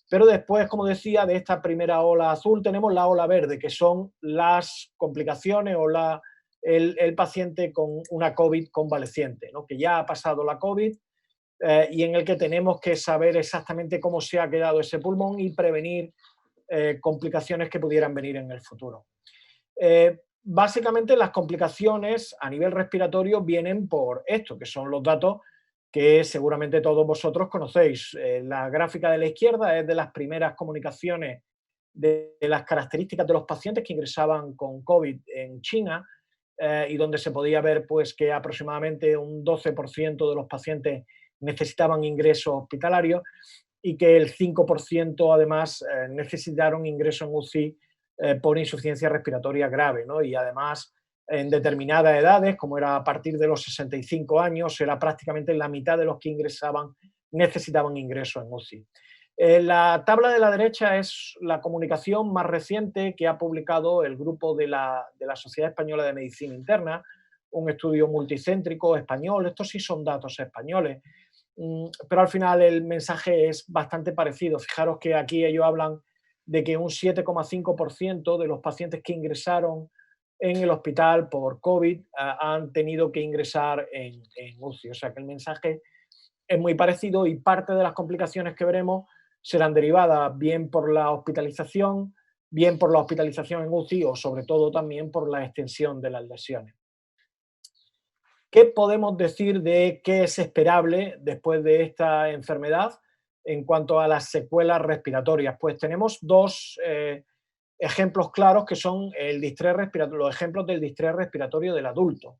Pero después, como decía, de esta primera ola azul tenemos la ola verde, que son las complicaciones o el paciente con una COVID convaleciente, ¿no? Que ya ha pasado la COVID y en el que tenemos que saber exactamente cómo se ha quedado ese pulmón y prevenir complicaciones que pudieran venir en el futuro. Básicamente las complicaciones a nivel respiratorio vienen por esto, que son los datos que seguramente todos vosotros conocéis. La gráfica de la izquierda es de las primeras comunicaciones de las características de los pacientes que ingresaban con COVID en China y donde se podía ver pues, que aproximadamente un 12% de los pacientes necesitaban ingreso hospitalario y que el 5% además necesitaron ingreso en UCI por insuficiencia respiratoria grave, ¿no? Y además en determinadas edades, como era a partir de los 65 años, era prácticamente la mitad de los que ingresaban necesitaban ingreso en UCI. La tabla de la derecha es la comunicación más reciente que ha publicado el grupo de la Sociedad Española de Medicina Interna, un estudio multicéntrico español. Estos sí son datos españoles, pero al final el mensaje es bastante parecido. Fijaros que aquí ellos hablan de que un 7,5% de los pacientes que ingresaron en el hospital por COVID han tenido que ingresar en UCI. O sea que el mensaje es muy parecido y parte de las complicaciones que veremos serán derivadas bien por la hospitalización, bien por la hospitalización en UCI o sobre todo también por la extensión de las lesiones. ¿Qué podemos decir de qué es esperable después de esta enfermedad en cuanto a las secuelas respiratorias? Pues tenemos dos ejemplos claros que son los ejemplos del distrés respiratorio del adulto.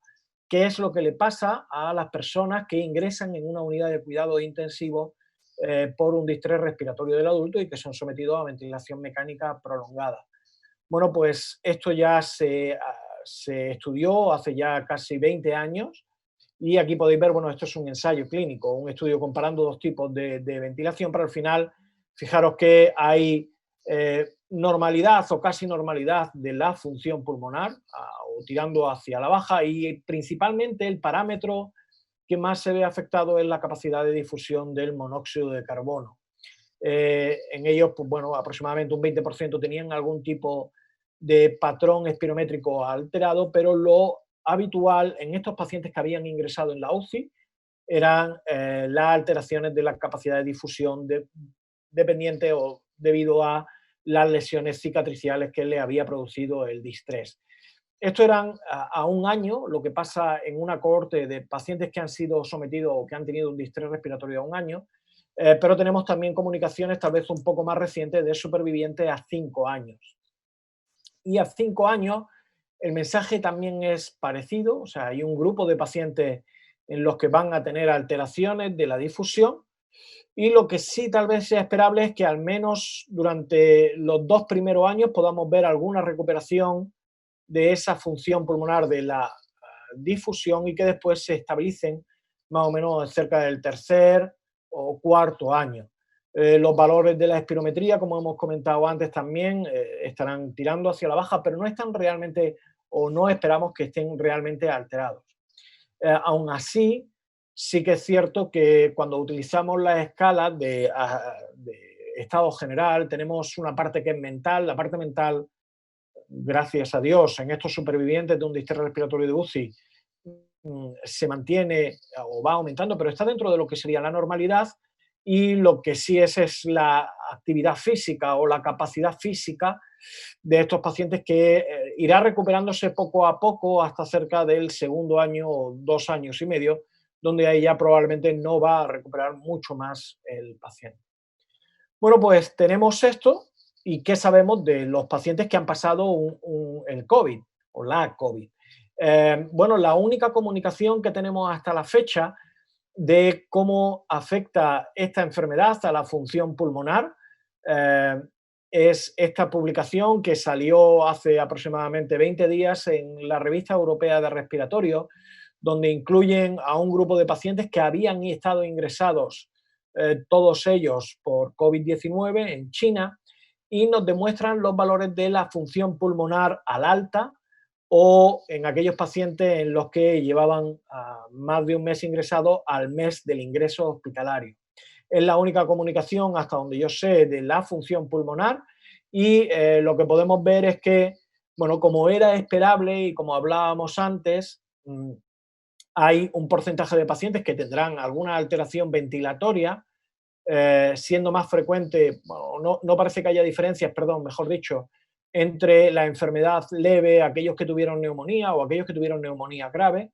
¿Qué es lo que le pasa a las personas que ingresan en una unidad de cuidado intensivo por un distrés respiratorio del adulto y que son sometidos a ventilación mecánica prolongada? Bueno, pues esto ya se estudió hace ya casi 20 años y aquí podéis ver, bueno, esto es un ensayo clínico, un estudio comparando dos tipos de ventilación, pero al final, fijaros que hay normalidad o casi normalidad de la función pulmonar o tirando hacia la baja y principalmente el parámetro que más se ve afectado es la capacidad de difusión del monóxido de carbono. En ellos, pues bueno, aproximadamente un 20% tenían algún tipo de patrón espirométrico alterado, pero lo habitual en estos pacientes que habían ingresado en la UCI eran las alteraciones de la capacidad de difusión dependiente o debido a las lesiones cicatriciales que le había producido el distrés. Esto eran a un año, lo que pasa en una cohorte de pacientes que han sido sometidos o que han tenido un distrés respiratorio a un año, pero tenemos también comunicaciones tal vez un poco más recientes de supervivientes a 5 años. Y a 5 años el mensaje también es parecido, o sea, hay un grupo de pacientes en los que van a tener alteraciones de la difusión y lo que sí tal vez sea esperable es que al menos durante los 2 primeros años podamos ver alguna recuperación de esa función pulmonar de la difusión y que después se estabilicen más o menos cerca del tercer o cuarto año. Los valores de la espirometría, como hemos comentado antes también, estarán tirando hacia la baja, pero no están realmente o no esperamos que estén realmente alterados. Aún así, sí que es cierto que cuando utilizamos las escalas de estado general, tenemos una parte que es mental, la parte mental, gracias a Dios, en estos supervivientes de un distrés respiratorio de UCI se mantiene o va aumentando, pero está dentro de lo que sería la normalidad y lo que sí es la actividad física o la capacidad física de estos pacientes que irá recuperándose poco a poco hasta cerca del segundo año o 2 años y medio, donde ahí ya probablemente no va a recuperar mucho más el paciente. Bueno, pues tenemos esto. ¿Y qué sabemos de los pacientes que han pasado el COVID o la COVID? Bueno, la única comunicación que tenemos hasta la fecha de cómo afecta esta enfermedad a la función pulmonar es esta publicación que salió hace aproximadamente 20 días en la Revista Europea de Respiratorio, donde incluyen a un grupo de pacientes que habían estado ingresados, todos ellos por COVID-19 en China, y nos demuestran los valores de la función pulmonar al alta o en aquellos pacientes en los que llevaban más de un mes ingresado al mes del ingreso hospitalario. Es la única comunicación, hasta donde yo sé, de la función pulmonar y lo que podemos ver es que, bueno, como era esperable y como hablábamos antes, hay un porcentaje de pacientes que tendrán alguna alteración ventilatoria, siendo más frecuente, bueno, no parece que haya diferencias, perdón, mejor dicho, entre la enfermedad leve, aquellos que tuvieron neumonía o aquellos que tuvieron neumonía grave,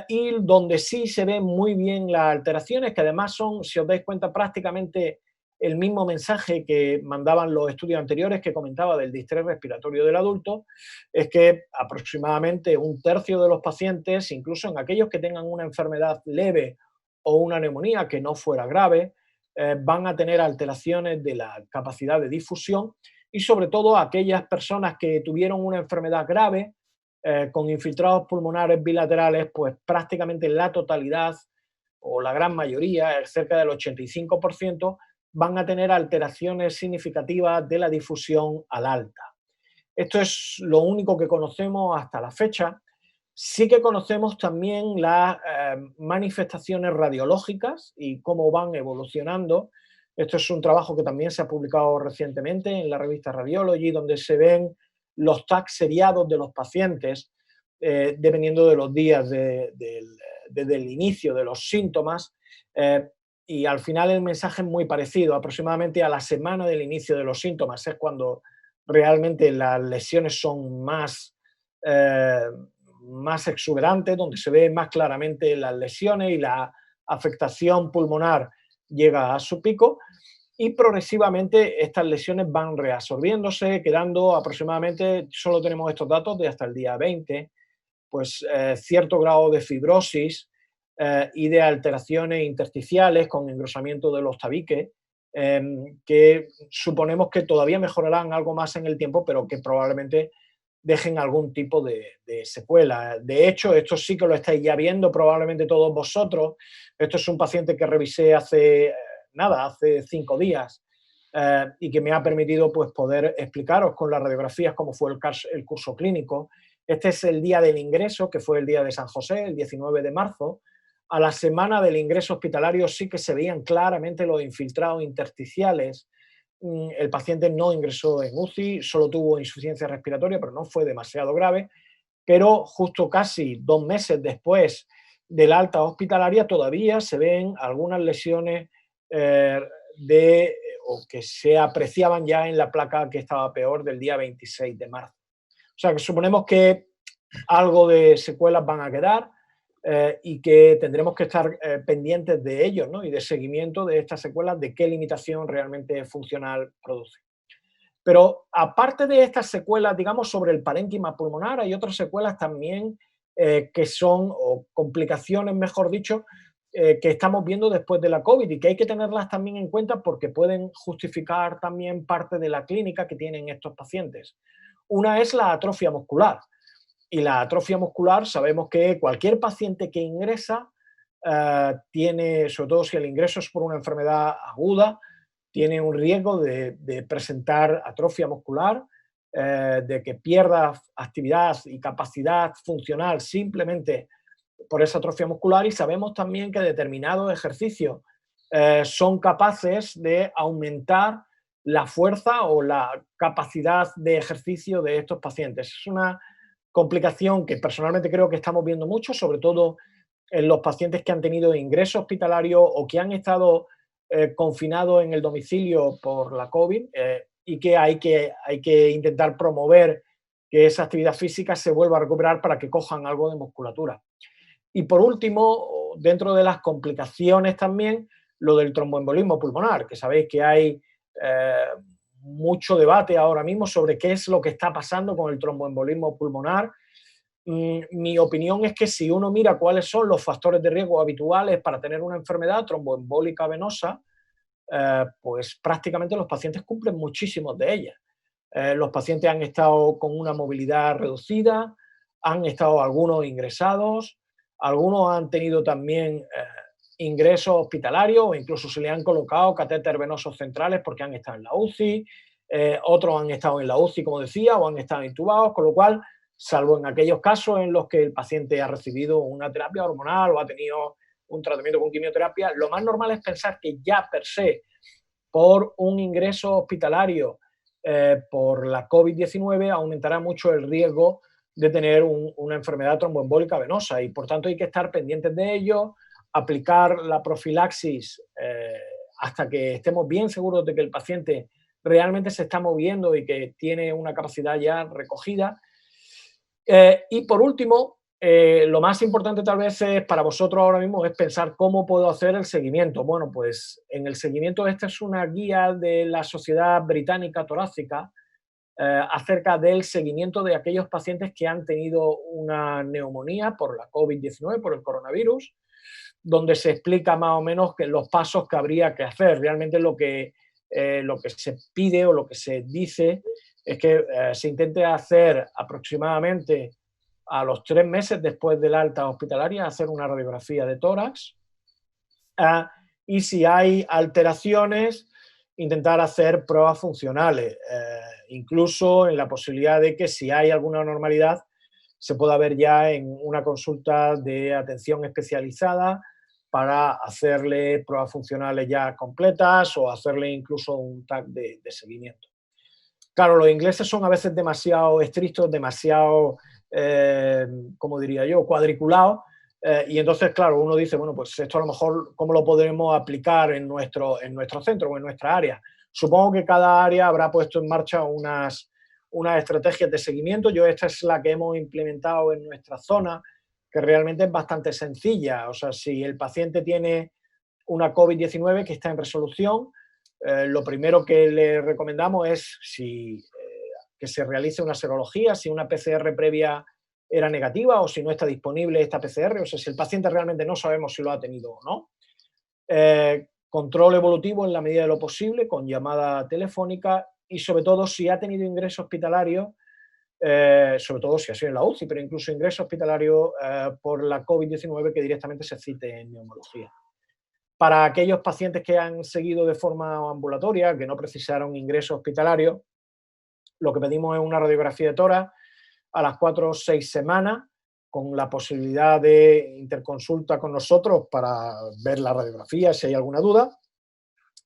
y donde sí se ven muy bien las alteraciones, que además son, si os dais cuenta, prácticamente el mismo mensaje que mandaban los estudios anteriores que comentaba del distrés respiratorio del adulto, es que aproximadamente un tercio de los pacientes, incluso en aquellos que tengan una enfermedad leve o una neumonía que no fuera grave, van a tener alteraciones de la capacidad de difusión y sobre todo aquellas personas que tuvieron una enfermedad grave con infiltrados pulmonares bilaterales, pues prácticamente la totalidad o la gran mayoría, cerca del 85%, van a tener alteraciones significativas de la difusión al alta. Esto es lo único que conocemos hasta la fecha. Sí que conocemos también las manifestaciones radiológicas y cómo van evolucionando. Esto es un trabajo que también se ha publicado recientemente en la revista Radiology, donde se ven los tags seriados de los pacientes dependiendo de los días desde el inicio de los síntomas, y al final el mensaje es muy parecido. Aproximadamente a la semana del inicio de los síntomas es cuando realmente las lesiones son más exuberantes, donde se ve más claramente las lesiones y la afectación pulmonar llega a su pico, y progresivamente estas lesiones van reabsorbiéndose, quedando aproximadamente, solo tenemos estos datos de hasta el día 20, pues cierto grado de fibrosis y de alteraciones intersticiales con engrosamiento de los tabiques, que suponemos que todavía mejorarán algo más en el tiempo, pero que probablemente dejen algún tipo de secuela. De hecho, esto sí que lo estáis ya viendo probablemente todos vosotros. Esto es un paciente que revisé hace 5 días, y que me ha permitido pues, poder explicaros con las radiografías cómo fue el curso clínico. Este es el día del ingreso, que fue el día de San José, el 19 de marzo. A la semana del ingreso hospitalario sí que se veían claramente los infiltrados intersticiales. El paciente no ingresó en UCI, solo tuvo insuficiencia respiratoria, pero no fue demasiado grave. Pero justo casi 2 meses después del alta hospitalaria todavía se ven algunas lesiones o que se apreciaban ya en la placa que estaba peor del día 26 de marzo. O sea que suponemos que algo de secuelas van a quedar, y que tendremos que estar pendientes de ellos, ¿no? Y de seguimiento de estas secuelas, de qué limitación realmente funcional produce. Pero aparte de estas secuelas, digamos, sobre el parénquima pulmonar, hay otras secuelas también que son, o complicaciones, mejor dicho, que estamos viendo después de la COVID y que hay que tenerlas también en cuenta porque pueden justificar también parte de la clínica que tienen estos pacientes. Una es la atrofia muscular. Y la atrofia muscular, sabemos que cualquier paciente que ingresa tiene, sobre todo si el ingreso es por una enfermedad aguda, tiene un riesgo de presentar atrofia muscular, de que pierda actividad y capacidad funcional simplemente por esa atrofia muscular, y sabemos también que determinados ejercicios son capaces de aumentar la fuerza o la capacidad de ejercicio de estos pacientes. Es una complicación que personalmente creo que estamos viendo mucho, sobre todo en los pacientes que han tenido ingreso hospitalario o que han estado confinados en el domicilio por la COVID, y que hay que intentar promover que esa actividad física se vuelva a recuperar para que cojan algo de musculatura. Y por último, dentro de las complicaciones también, lo del tromboembolismo pulmonar, que sabéis que hay mucho debate ahora mismo sobre qué es lo que está pasando con el tromboembolismo pulmonar. Mi opinión es que si uno mira cuáles son los factores de riesgo habituales para tener una enfermedad tromboembólica venosa, pues prácticamente los pacientes cumplen muchísimos de ellas. Los pacientes han estado con una movilidad reducida, han estado algunos ingresados, algunos han tenido también ingresos hospitalarios o incluso se le han colocado catéteres venosos centrales porque han estado en la UCI, otros han estado en la UCI, como decía, o han estado intubados, con lo cual, salvo en aquellos casos en los que el paciente ha recibido una terapia hormonal o ha tenido un tratamiento con quimioterapia, lo más normal es pensar que ya per se, por un ingreso hospitalario por la COVID-19, aumentará mucho el riesgo de tener una enfermedad tromboembólica venosa y por tanto hay que estar pendientes de ello, aplicar la profilaxis hasta que estemos bien seguros de que el paciente realmente se está moviendo y que tiene una capacidad ya recogida. Y por último, lo más importante tal vez es para vosotros ahora mismo es pensar cómo puedo hacer el seguimiento. Bueno, pues en el seguimiento esta es una guía de la Sociedad Británica Torácica acerca del seguimiento de aquellos pacientes que han tenido una neumonía por la COVID-19, por el coronavirus, donde se explica más o menos que los pasos que habría que hacer. Realmente lo que se pide o lo que se dice es que se intente hacer aproximadamente a los 3 meses después del alta hospitalaria, hacer una radiografía de tórax, y si hay alteraciones, intentar hacer pruebas funcionales, incluso en la posibilidad de que si hay alguna anormalidad se pueda ver ya en una consulta de atención especializada para hacerle pruebas funcionales ya completas o hacerle incluso un TAC de seguimiento. Claro, los ingleses son a veces demasiado estrictos, demasiado, como diría yo, cuadriculados, Y entonces, claro, uno dice, bueno, pues esto a lo mejor, ¿cómo lo podremos aplicar en nuestro centro o en nuestra área? Supongo que cada área habrá puesto en marcha unas estrategias de seguimiento. Esta es la que hemos implementado en nuestra zona, que realmente es bastante sencilla. O sea, si el paciente tiene una COVID-19 que está en resolución, lo primero que le recomendamos es que se realice una serología, si una PCR previa era negativa o si no está disponible esta PCR, o sea, si el paciente realmente no sabemos si lo ha tenido o no. Control evolutivo en la medida de lo posible, con llamada telefónica y sobre todo si ha tenido ingreso hospitalario, sobre todo si ha sido en la UCI, pero incluso ingreso hospitalario por la COVID-19 que directamente se cite en neumología. Para aquellos pacientes que han seguido de forma ambulatoria, que no precisaron ingreso hospitalario, lo que pedimos es una radiografía de tórax a las 4 o 6 semanas, con la posibilidad de interconsulta con nosotros para ver la radiografía si hay alguna duda.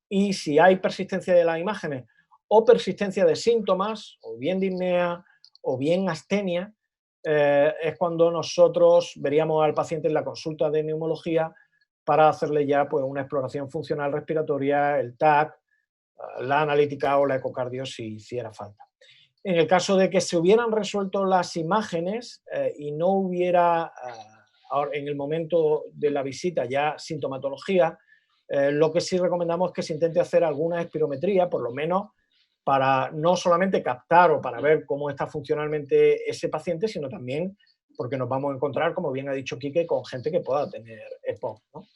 Y si hay persistencia de las imágenes o persistencia de síntomas, o bien disnea o bien astenia, es cuando nosotros veríamos al paciente en la consulta de neumología para hacerle ya pues, una exploración funcional respiratoria, el TAC, la analítica o la ecocardio si hiciera falta. En el caso de que se hubieran resuelto las imágenes y no hubiera en el momento de la visita ya sintomatología, lo que sí recomendamos es que se intente hacer alguna espirometría, por lo menos para no solamente captar o para ver cómo está funcionalmente ese paciente, sino también porque nos vamos a encontrar, como bien ha dicho Quique, con gente que pueda tener EPOC, ¿no?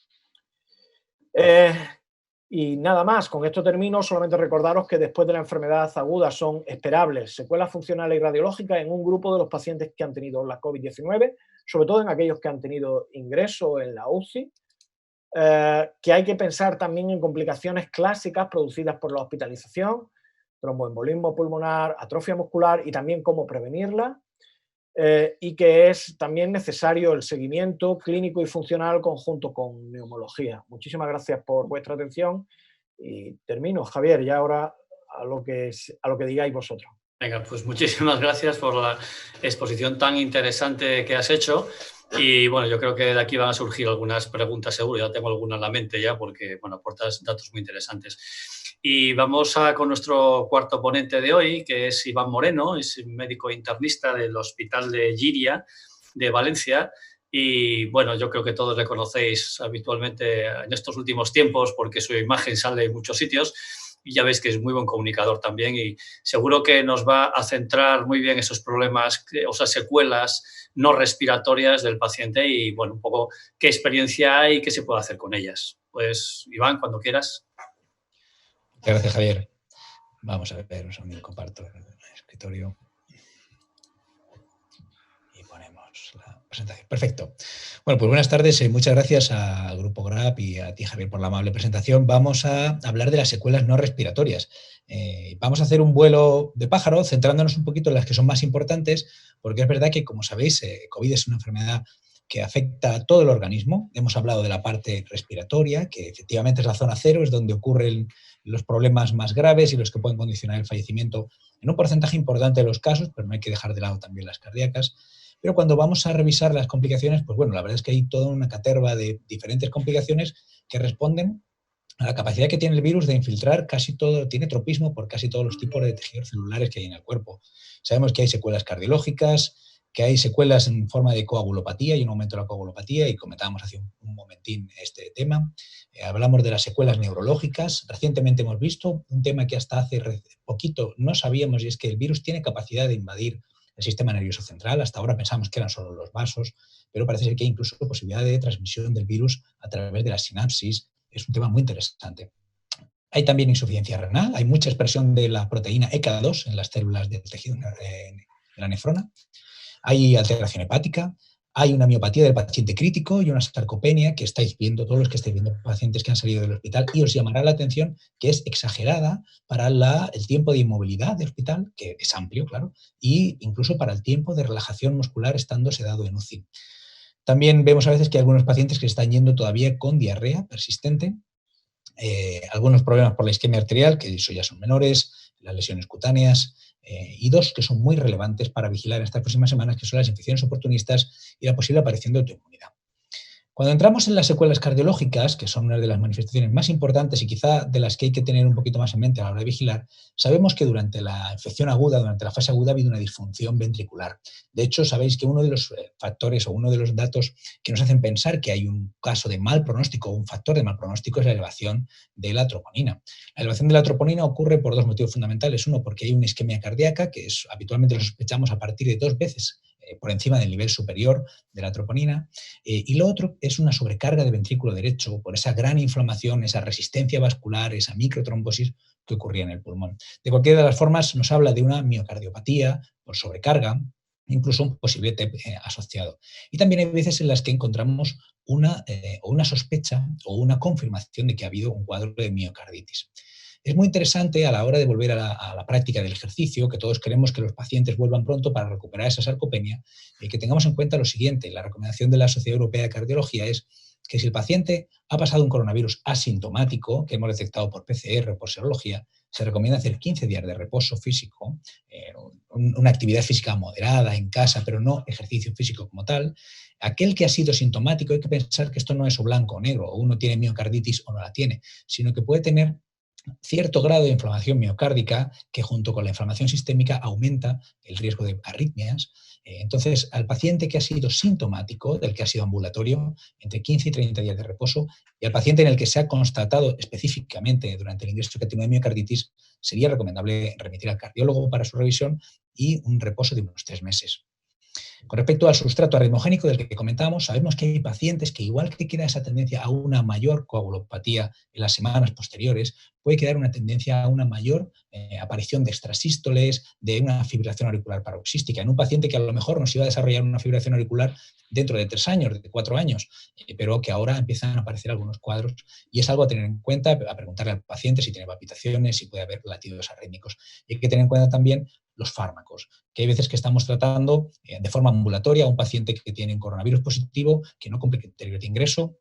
Y nada más, con esto termino, solamente recordaros que después de la enfermedad aguda son esperables secuelas funcionales y radiológicas en un grupo de los pacientes que han tenido la COVID-19, sobre todo en aquellos que han tenido ingreso en la UCI, que hay que pensar también en complicaciones clásicas producidas por la hospitalización, tromboembolismo pulmonar, atrofia muscular y también cómo prevenirla, y que es también necesario el seguimiento clínico y funcional conjunto con neumología. Muchísimas gracias por vuestra atención y termino, Javier, ya ahora a lo que digáis vosotros. Venga, pues muchísimas gracias por la exposición tan interesante que has hecho. Y bueno, yo creo que de aquí van a surgir algunas preguntas seguro, ya tengo algunas en la mente ya porque, bueno, aportas datos muy interesantes. Y vamos con nuestro cuarto ponente de hoy, que es Iván Moreno, es médico internista del Hospital de Llíria de Valencia. Y bueno, yo creo que todos le conocéis habitualmente en estos últimos tiempos porque su imagen sale en muchos sitios. Y ya veis que es muy buen comunicador también y seguro que nos va a centrar muy bien esos problemas, o sea, secuelas no respiratorias del paciente y, bueno, un poco qué experiencia hay y qué se puede hacer con ellas. Pues, Iván, cuando quieras. Gracias, Javier. Vamos a ver, un segundo, comparto el escritorio. Y ponemos la presentación. Perfecto. Bueno, pues buenas tardes. Muchas gracias al Grupo GRAP y a ti, Javier, por la amable presentación. Vamos a hablar de las secuelas no respiratorias. Vamos a hacer un vuelo de pájaro, centrándonos un poquito en las que son más importantes, porque es verdad que, como sabéis, COVID es una enfermedad que afecta a todo el organismo. Hemos hablado de la parte respiratoria, que efectivamente es la zona cero, es donde ocurren los problemas más graves y los que pueden condicionar el fallecimiento en un porcentaje importante de los casos, pero no hay que dejar de lado también las cardíacas. Pero cuando vamos a revisar las complicaciones, pues bueno, la verdad es que hay toda una caterva de diferentes complicaciones que responden a la capacidad que tiene el virus de infiltrar casi todo, tiene tropismo por casi todos los tipos de tejidos celulares que hay en el cuerpo. Sabemos que hay secuelas cardiológicas, que hay secuelas en forma de coagulopatía y un aumento de la coagulopatía, y comentábamos hace un momentín este tema. Hablamos de las secuelas neurológicas. Recientemente hemos visto un tema que hasta hace poquito no sabíamos, y es que el virus tiene capacidad de invadir el sistema nervioso central. Hasta ahora pensamos que eran solo los vasos, pero parece ser que hay incluso posibilidad de transmisión del virus a través de la sinapsis. Es un tema muy interesante. Hay también insuficiencia renal, hay mucha expresión de la proteína ECA2 en las células del tejido de la nefrona. Hay alteración hepática, hay una miopatía del paciente crítico y una sarcopenia que estáis viendo, todos los que estáis viendo pacientes que han salido del hospital, y os llamará la atención que es exagerada para el tiempo de inmovilidad del hospital, que es amplio, claro, y incluso para el tiempo de relajación muscular estando sedado en UCI. También vemos a veces que hay algunos pacientes que están yendo todavía con diarrea persistente, algunos problemas por la isquemia arterial, que eso ya son menores, las lesiones cutáneas, y dos que son muy relevantes para vigilar en estas próximas semanas, que son las infecciones oportunistas y la posible aparición de autoinmunidad. Cuando entramos en las secuelas cardiológicas, que son una de las manifestaciones más importantes y quizá de las que hay que tener un poquito más en mente a la hora de vigilar, sabemos que durante la infección aguda, durante la fase aguda, ha habido una disfunción ventricular. De hecho, sabéis que uno de los factores o uno de los datos que nos hacen pensar que hay un caso de mal pronóstico o un factor de mal pronóstico es la elevación de la troponina. La elevación de la troponina ocurre por dos motivos fundamentales. Uno, porque hay una isquemia cardíaca, que habitualmente lo sospechamos a partir de 2 veces por encima del nivel superior de la troponina, y lo otro es una sobrecarga de ventrículo derecho por esa gran inflamación, esa resistencia vascular, esa microtrombosis que ocurría en el pulmón. De cualquiera de las formas nos habla de una miocardiopatía por sobrecarga, incluso un posible TEP asociado. Y también hay veces en las que encontramos una sospecha o una confirmación de que ha habido un cuadro de miocarditis. Es muy interesante a la hora de volver a la práctica del ejercicio, que todos queremos que los pacientes vuelvan pronto para recuperar esa sarcopenia, y que tengamos en cuenta lo siguiente. La recomendación de la Sociedad Europea de Cardiología es que si el paciente ha pasado un coronavirus asintomático, que hemos detectado por PCR o por serología, se recomienda hacer 15 días de reposo físico, una actividad física moderada en casa, pero no ejercicio físico como tal. Aquel que ha sido sintomático, hay que pensar que esto no es o blanco o negro, o uno tiene miocarditis o no la tiene, sino que puede tener cierto grado de inflamación miocárdica que junto con la inflamación sistémica aumenta el riesgo de arritmias. Entonces, al paciente que ha sido sintomático, del que ha sido ambulatorio, entre 15 y 30 días de reposo, y al paciente en el que se ha constatado específicamente durante el ingreso que tiene miocarditis, sería recomendable remitir al cardiólogo para su revisión y un reposo de unos 3 meses. Con respecto al sustrato arritmogénico del que comentábamos, sabemos que hay pacientes que, igual que queda esa tendencia a una mayor coagulopatía en las semanas posteriores, puede quedar una tendencia a una mayor aparición de extrasístoles, de una fibrilación auricular paroxística, en un paciente que a lo mejor nos iba a desarrollar una fibrilación auricular dentro de 3 años, de 4 años, pero que ahora empiezan a aparecer algunos cuadros, y es algo a tener en cuenta, a preguntarle al paciente si tiene palpitaciones, si puede haber latidos arrítmicos. Y hay que tener en cuenta también los fármacos, que hay veces que estamos tratando de forma ambulatoria a un paciente que tiene un coronavirus positivo, que no cumple criterios de ingreso,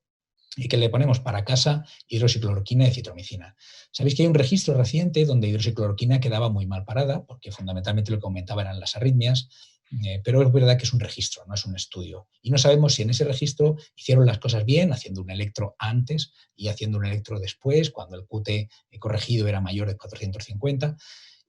y que le ponemos para casa hidroxicloroquina y citromicina. Sabéis que hay un registro reciente donde hidroxicloroquina quedaba muy mal parada, porque fundamentalmente lo que aumentaba eran las arritmias, pero es verdad que es un registro, no es un estudio. Y no sabemos si en ese registro hicieron las cosas bien, haciendo un electro antes y haciendo un electro después, cuando el QT corregido era mayor de 450.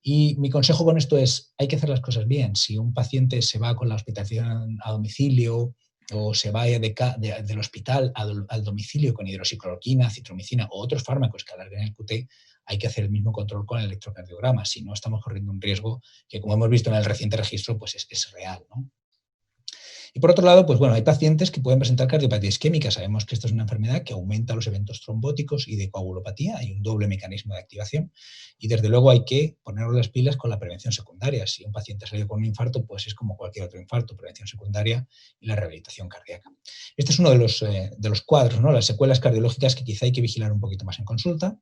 Y mi consejo con esto es, hay que hacer las cosas bien. Si un paciente se va con la hospitalización a domicilio o se va del hospital al domicilio con hidroxicloroquina, citromicina o otros fármacos que alarguen el QT, hay que hacer el mismo control con el electrocardiograma. Si no, estamos corriendo un riesgo que, como hemos visto en el reciente registro, pues es real, ¿no? Y por otro lado, pues bueno, hay pacientes que pueden presentar cardiopatía isquémica. Sabemos que esto es una enfermedad que aumenta los eventos trombóticos y de coagulopatía. Hay un doble mecanismo de activación. Y desde luego hay que ponernos las pilas con la prevención secundaria. Si un paciente ha salido con un infarto, pues es como cualquier otro infarto, prevención secundaria y la rehabilitación cardíaca. Este es uno de los cuadros, ¿no? Las secuelas cardiológicas que quizá hay que vigilar un poquito más en consulta.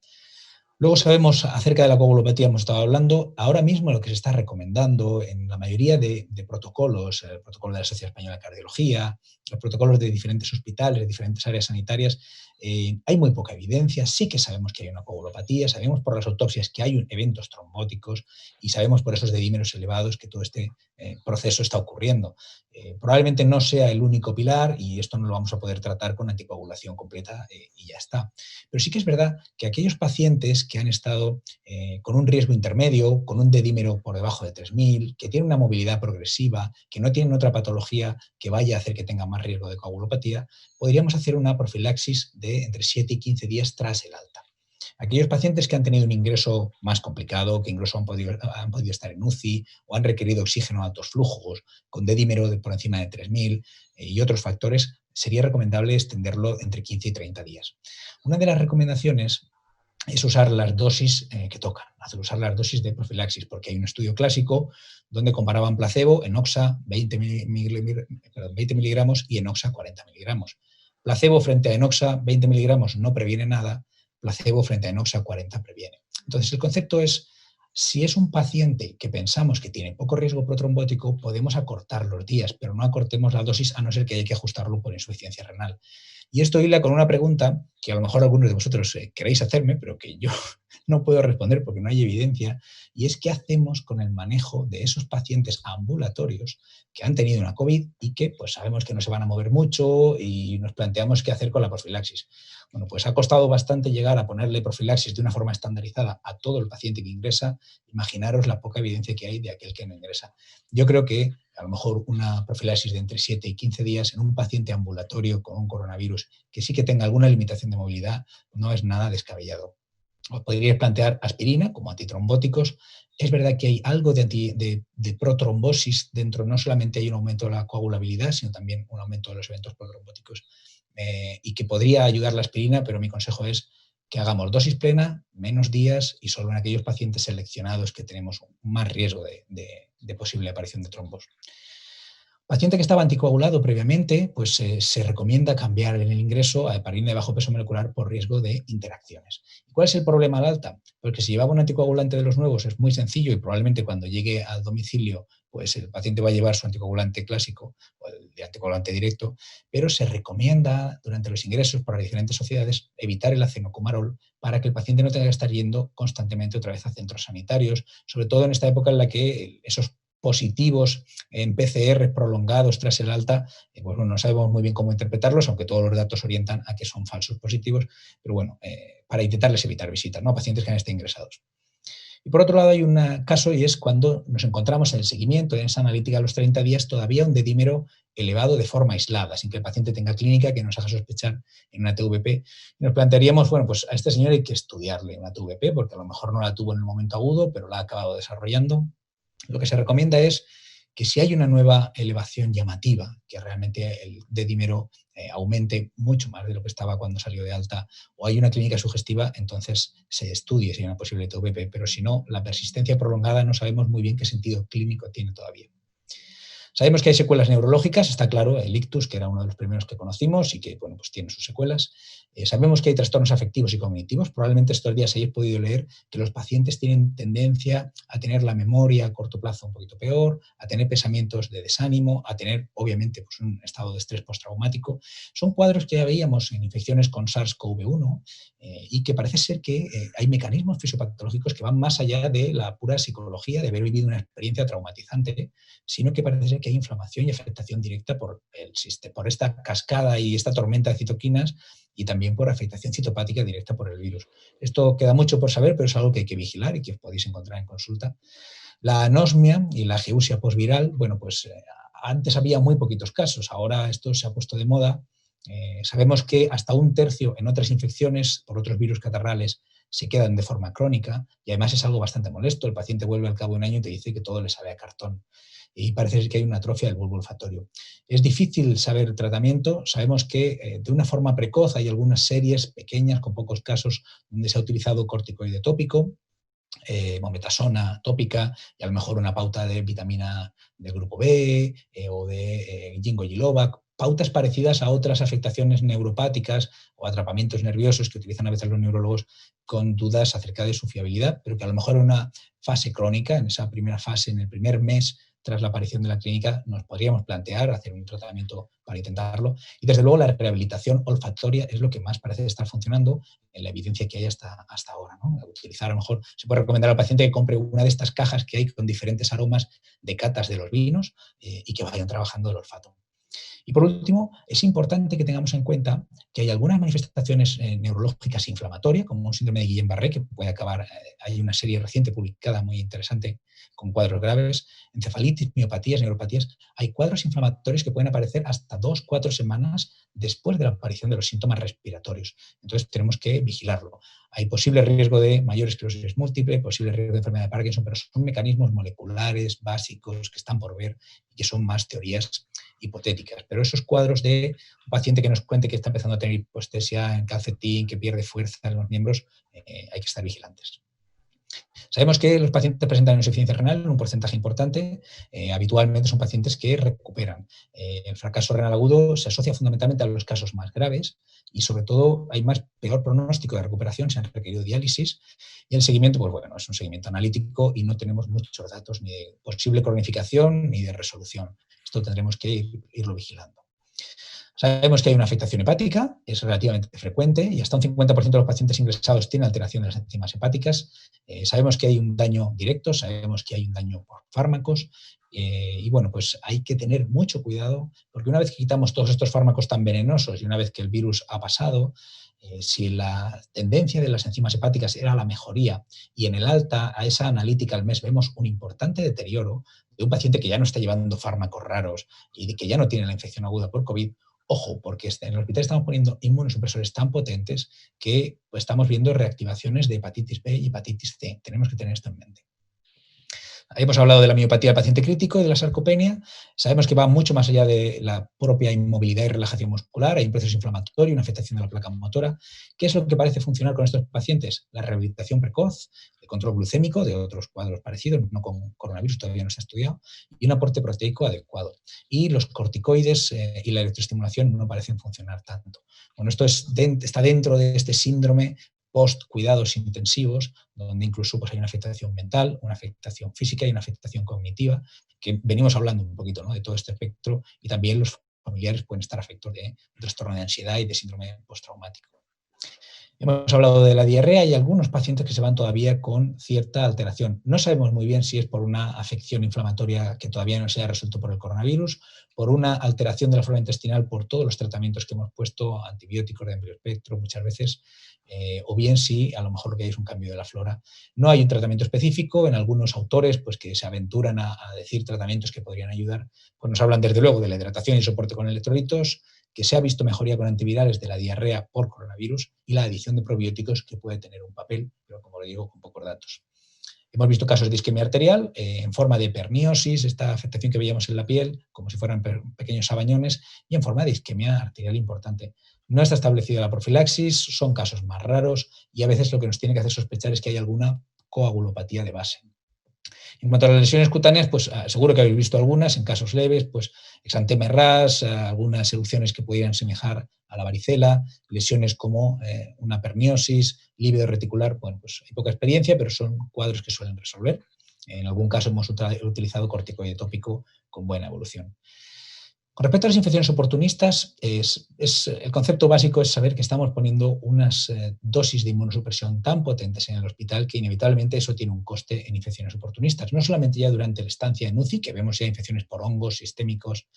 Luego sabemos acerca de la coagulopatía, hemos estado hablando. Ahora mismo lo que se está recomendando en la mayoría de protocolos, el protocolo de la Sociedad Española de Cardiología, los protocolos de diferentes hospitales, de diferentes áreas sanitarias, hay muy poca evidencia. Sí que sabemos que hay una coagulopatía, sabemos por las autopsias que hay eventos trombóticos y sabemos por esos dedímeros elevados que todo este proceso está ocurriendo. Probablemente no sea el único pilar y esto no lo vamos a poder tratar con anticoagulación completa y ya está. Pero sí que es verdad que aquellos pacientes que han estado con un riesgo intermedio, con un dedímero por debajo de 3000, que tienen una movilidad progresiva, que no tienen otra patología que vaya a hacer que tengan más riesgo de coagulopatía, podríamos hacer una profilaxis de entre 7 y 15 días tras el alta. Aquellos pacientes que han tenido un ingreso más complicado, que incluso han podido estar en UCI o han requerido oxígeno a altos flujos, con dedímero por encima de 3000 y otros factores, sería recomendable extenderlo entre 15 y 30 días. Una de las recomendaciones es usar las dosis que tocan, usar las dosis de profilaxis, porque hay un estudio clásico donde comparaban placebo, enoxa 20 miligramos y enoxa 40 miligramos. Placebo frente a enoxa 20 miligramos no previene nada, placebo frente a enoxa 40 previene. Entonces el concepto es, si es un paciente que pensamos que tiene poco riesgo protrombótico, podemos acortar los días, pero no acortemos la dosis a no ser que haya que ajustarlo por insuficiencia renal. Y esto hila con una pregunta que a lo mejor algunos de vosotros queréis hacerme, pero que yo no puedo responder porque no hay evidencia, y es qué hacemos con el manejo de esos pacientes ambulatorios que han tenido una COVID y que pues sabemos que no se van a mover mucho y nos planteamos qué hacer con la profilaxis. Bueno, pues ha costado bastante llegar a ponerle profilaxis de una forma estandarizada a todo el paciente que ingresa. Imaginaros la poca evidencia que hay de aquel que no ingresa. Yo creo que a lo mejor una profilaxis de entre 7 y 15 días en un paciente ambulatorio con un coronavirus que sí que tenga alguna limitación de movilidad no es nada descabellado. Os podríais plantear aspirina como antitrombóticos. Es verdad que hay algo de protrombosis dentro, no solamente hay un aumento de la coagulabilidad, sino también un aumento de los eventos protrombóticos y que podría ayudar la aspirina, pero mi consejo es que hagamos dosis plena, menos días y solo en aquellos pacientes seleccionados que tenemos más riesgo de posible aparición de trombos. Paciente que estaba anticoagulado previamente, pues se recomienda cambiar el ingreso a heparina de bajo peso molecular por riesgo de interacciones. ¿Cuál es el problema al alta? Porque si llevaba un anticoagulante de los nuevos es muy sencillo y probablemente cuando llegue al domicilio pues el paciente va a llevar su anticoagulante clásico o el de anticoagulante directo, pero se recomienda durante los ingresos por las diferentes sociedades evitar el acenocomarol para que el paciente no tenga que estar yendo constantemente otra vez a centros sanitarios, sobre todo en esta época en la que esos positivos en PCR prolongados tras el alta, pues bueno, no sabemos muy bien cómo interpretarlos, aunque todos los datos orientan a que son falsos positivos, pero bueno, para intentarles evitar visitas, ¿no?, a pacientes que han estado ingresados. Y por otro lado hay un caso y es cuando nos encontramos en el seguimiento en esa analítica a los 30 días todavía un dedímero elevado de forma aislada, sin que el paciente tenga clínica que nos haga sospechar en una TVP. Y nos plantearíamos, bueno, pues a este señor hay que estudiarle una TVP porque a lo mejor no la tuvo en el momento agudo, pero la ha acabado desarrollando. Lo que se recomienda es que si hay una nueva elevación llamativa, que realmente el dedímero aumente mucho más de lo que estaba cuando salió de alta, o hay una clínica sugestiva, entonces se estudie si hay una posible TVP, pero si no, la persistencia prolongada no sabemos muy bien qué sentido clínico tiene todavía. Sabemos que hay secuelas neurológicas, está claro, el ictus, que era uno de los primeros que conocimos y que bueno, pues tiene sus secuelas. Sabemos que hay trastornos afectivos y cognitivos. Probablemente estos días hayáis podido leer que los pacientes tienen tendencia a tener la memoria a corto plazo un poquito peor, a tener pensamientos de desánimo, a tener, obviamente, pues un estado de estrés postraumático. Son cuadros que ya veíamos en infecciones con SARS-CoV-1 y que parece ser que hay mecanismos fisiopatológicos que van más allá de la pura psicología, de haber vivido una experiencia traumatizante, sino que parece ser que hay inflamación y afectación directa por esta cascada y esta tormenta de citoquinas y también por afectación citopática directa por el virus. Esto queda mucho por saber, pero es algo que hay que vigilar y que podéis encontrar en consulta. La anosmia y la ageusia posviral, bueno, pues antes había muy poquitos casos, ahora esto se ha puesto de moda. Sabemos que hasta 1/3 en otras infecciones por otros virus catarrales se quedan de forma crónica y además es algo bastante molesto. El paciente vuelve al cabo de un año y te dice que todo le sabe a cartón. Y parece ser que hay una atrofia del bulbo olfatorio. Es difícil saber el tratamiento. Sabemos que de una forma precoz hay algunas series pequeñas, con pocos casos, donde se ha utilizado corticoide tópico, mometasona tópica y a lo mejor una pauta de vitamina del grupo B o de ginkgo biloba, pautas parecidas a otras afectaciones neuropáticas o atrapamientos nerviosos que utilizan a veces los neurólogos con dudas acerca de su fiabilidad, pero que a lo mejor en una fase crónica, en esa primera fase, en el primer mes tras la aparición de la clínica, nos podríamos plantear hacer un tratamiento para intentarlo. Y desde luego la rehabilitación olfatoria es lo que más parece estar funcionando en la evidencia que hay hasta ahora, ¿no? Utilizar, a lo mejor se puede recomendar al paciente que compre una de estas cajas que hay con diferentes aromas de catas de los vinos y que vayan trabajando el olfato. Y por último, es importante que tengamos en cuenta que hay algunas manifestaciones neurológicas inflamatorias, como un síndrome de Guillain-Barré, que puede acabar, hay una serie reciente publicada muy interesante con cuadros graves, encefalitis, miopatías, neuropatías. Hay cuadros inflamatorios que pueden aparecer hasta 2-4 semanas después de la aparición de los síntomas respiratorios. Entonces tenemos que vigilarlo. Hay posible riesgo de mayor esclerosis múltiple, posible riesgo de enfermedad de Parkinson, pero son mecanismos moleculares básicos que están por ver y que son más teorías hipotéticas. Pero esos cuadros de un paciente que nos cuente que está empezando a tener hipoestesia en calcetín, que pierde fuerza en los miembros, hay que estar vigilantes. Sabemos que los pacientes presentan insuficiencia renal en un porcentaje importante. Habitualmente son pacientes que recuperan. El fracaso renal agudo se asocia fundamentalmente a los casos más graves y sobre todo hay peor pronóstico de recuperación, se han requerido diálisis y el seguimiento, pues bueno, es un seguimiento analítico y no tenemos muchos datos ni de posible cronificación ni de resolución. Esto tendremos que irlo vigilando. Sabemos que hay una afectación hepática, es relativamente frecuente y hasta un 50% de los pacientes ingresados tienen alteración de las enzimas hepáticas. Sabemos que hay un daño directo, sabemos que hay un daño por fármacos y bueno, pues hay que tener mucho cuidado porque una vez que quitamos todos estos fármacos tan venenosos y una vez que el virus ha pasado, si la tendencia de las enzimas hepáticas era la mejoría y en el alta a esa analítica al mes vemos un importante deterioro de un paciente que ya no está llevando fármacos raros y de que ya no tiene la infección aguda por COVID, ojo, porque en el hospital estamos poniendo inmunosupresores tan potentes que pues, estamos viendo reactivaciones de hepatitis B y hepatitis C. Tenemos que tener esto en mente. Hemos hablado de la miopatía del paciente crítico y de la sarcopenia. Sabemos que va mucho más allá de la propia inmovilidad y relajación muscular. Hay un proceso inflamatorio, una afectación de la placa motora. ¿Qué es lo que parece funcionar con estos pacientes? La rehabilitación precoz, el control glucémico de otros cuadros parecidos, no con coronavirus, todavía no se ha estudiado, y un aporte proteico adecuado. Y los corticoides y la electroestimulación no parecen funcionar tanto. Bueno, esto está dentro de este síndrome post-cuidados intensivos, donde incluso pues, hay una afectación mental, una afectación física y una afectación cognitiva, que venimos hablando un poquito, ¿no?, de todo este espectro, y también los familiares pueden estar afectados de un trastorno de ansiedad y de síndrome postraumático. Hemos hablado de la diarrea y algunos pacientes que se van todavía con cierta alteración. No sabemos muy bien si es por una afección inflamatoria que todavía no se haya resuelto por el coronavirus, por una alteración de la flora intestinal por todos los tratamientos que hemos puesto, antibióticos de amplio espectro muchas veces, o bien si a lo mejor lo que hay es un cambio de la flora. No hay un tratamiento específico. En algunos autores pues, que se aventuran a decir tratamientos que podrían ayudar, pues nos hablan desde luego de la hidratación y soporte con electrolitos, que se ha visto mejoría con antivirales de la diarrea por coronavirus y la adición de probióticos que puede tener un papel, pero como le digo, con pocos datos. Hemos visto casos de isquemia arterial en forma de perniosis, esta afectación que veíamos en la piel, como si fueran pequeños sabañones, y en forma de isquemia arterial importante. No está establecida la profilaxis, son casos más raros y a veces lo que nos tiene que hacer sospechar es que hay alguna coagulopatía de base. En cuanto a las lesiones cutáneas, pues seguro que habéis visto algunas, en casos leves, pues exantema ras, algunas erupciones que pudieran semejar a la varicela, lesiones como una perniosis, lívido reticular. Bueno, pues hay poca experiencia, pero son cuadros que suelen resolver. En algún caso hemos utilizado corticoide tópico con buena evolución. Con respecto a las infecciones oportunistas, el concepto básico es saber que estamos poniendo unas dosis de inmunosupresión tan potentes en el hospital que inevitablemente eso tiene un coste en infecciones oportunistas. No solamente ya durante la estancia en UCI, que vemos ya infecciones por hongos sistémicos,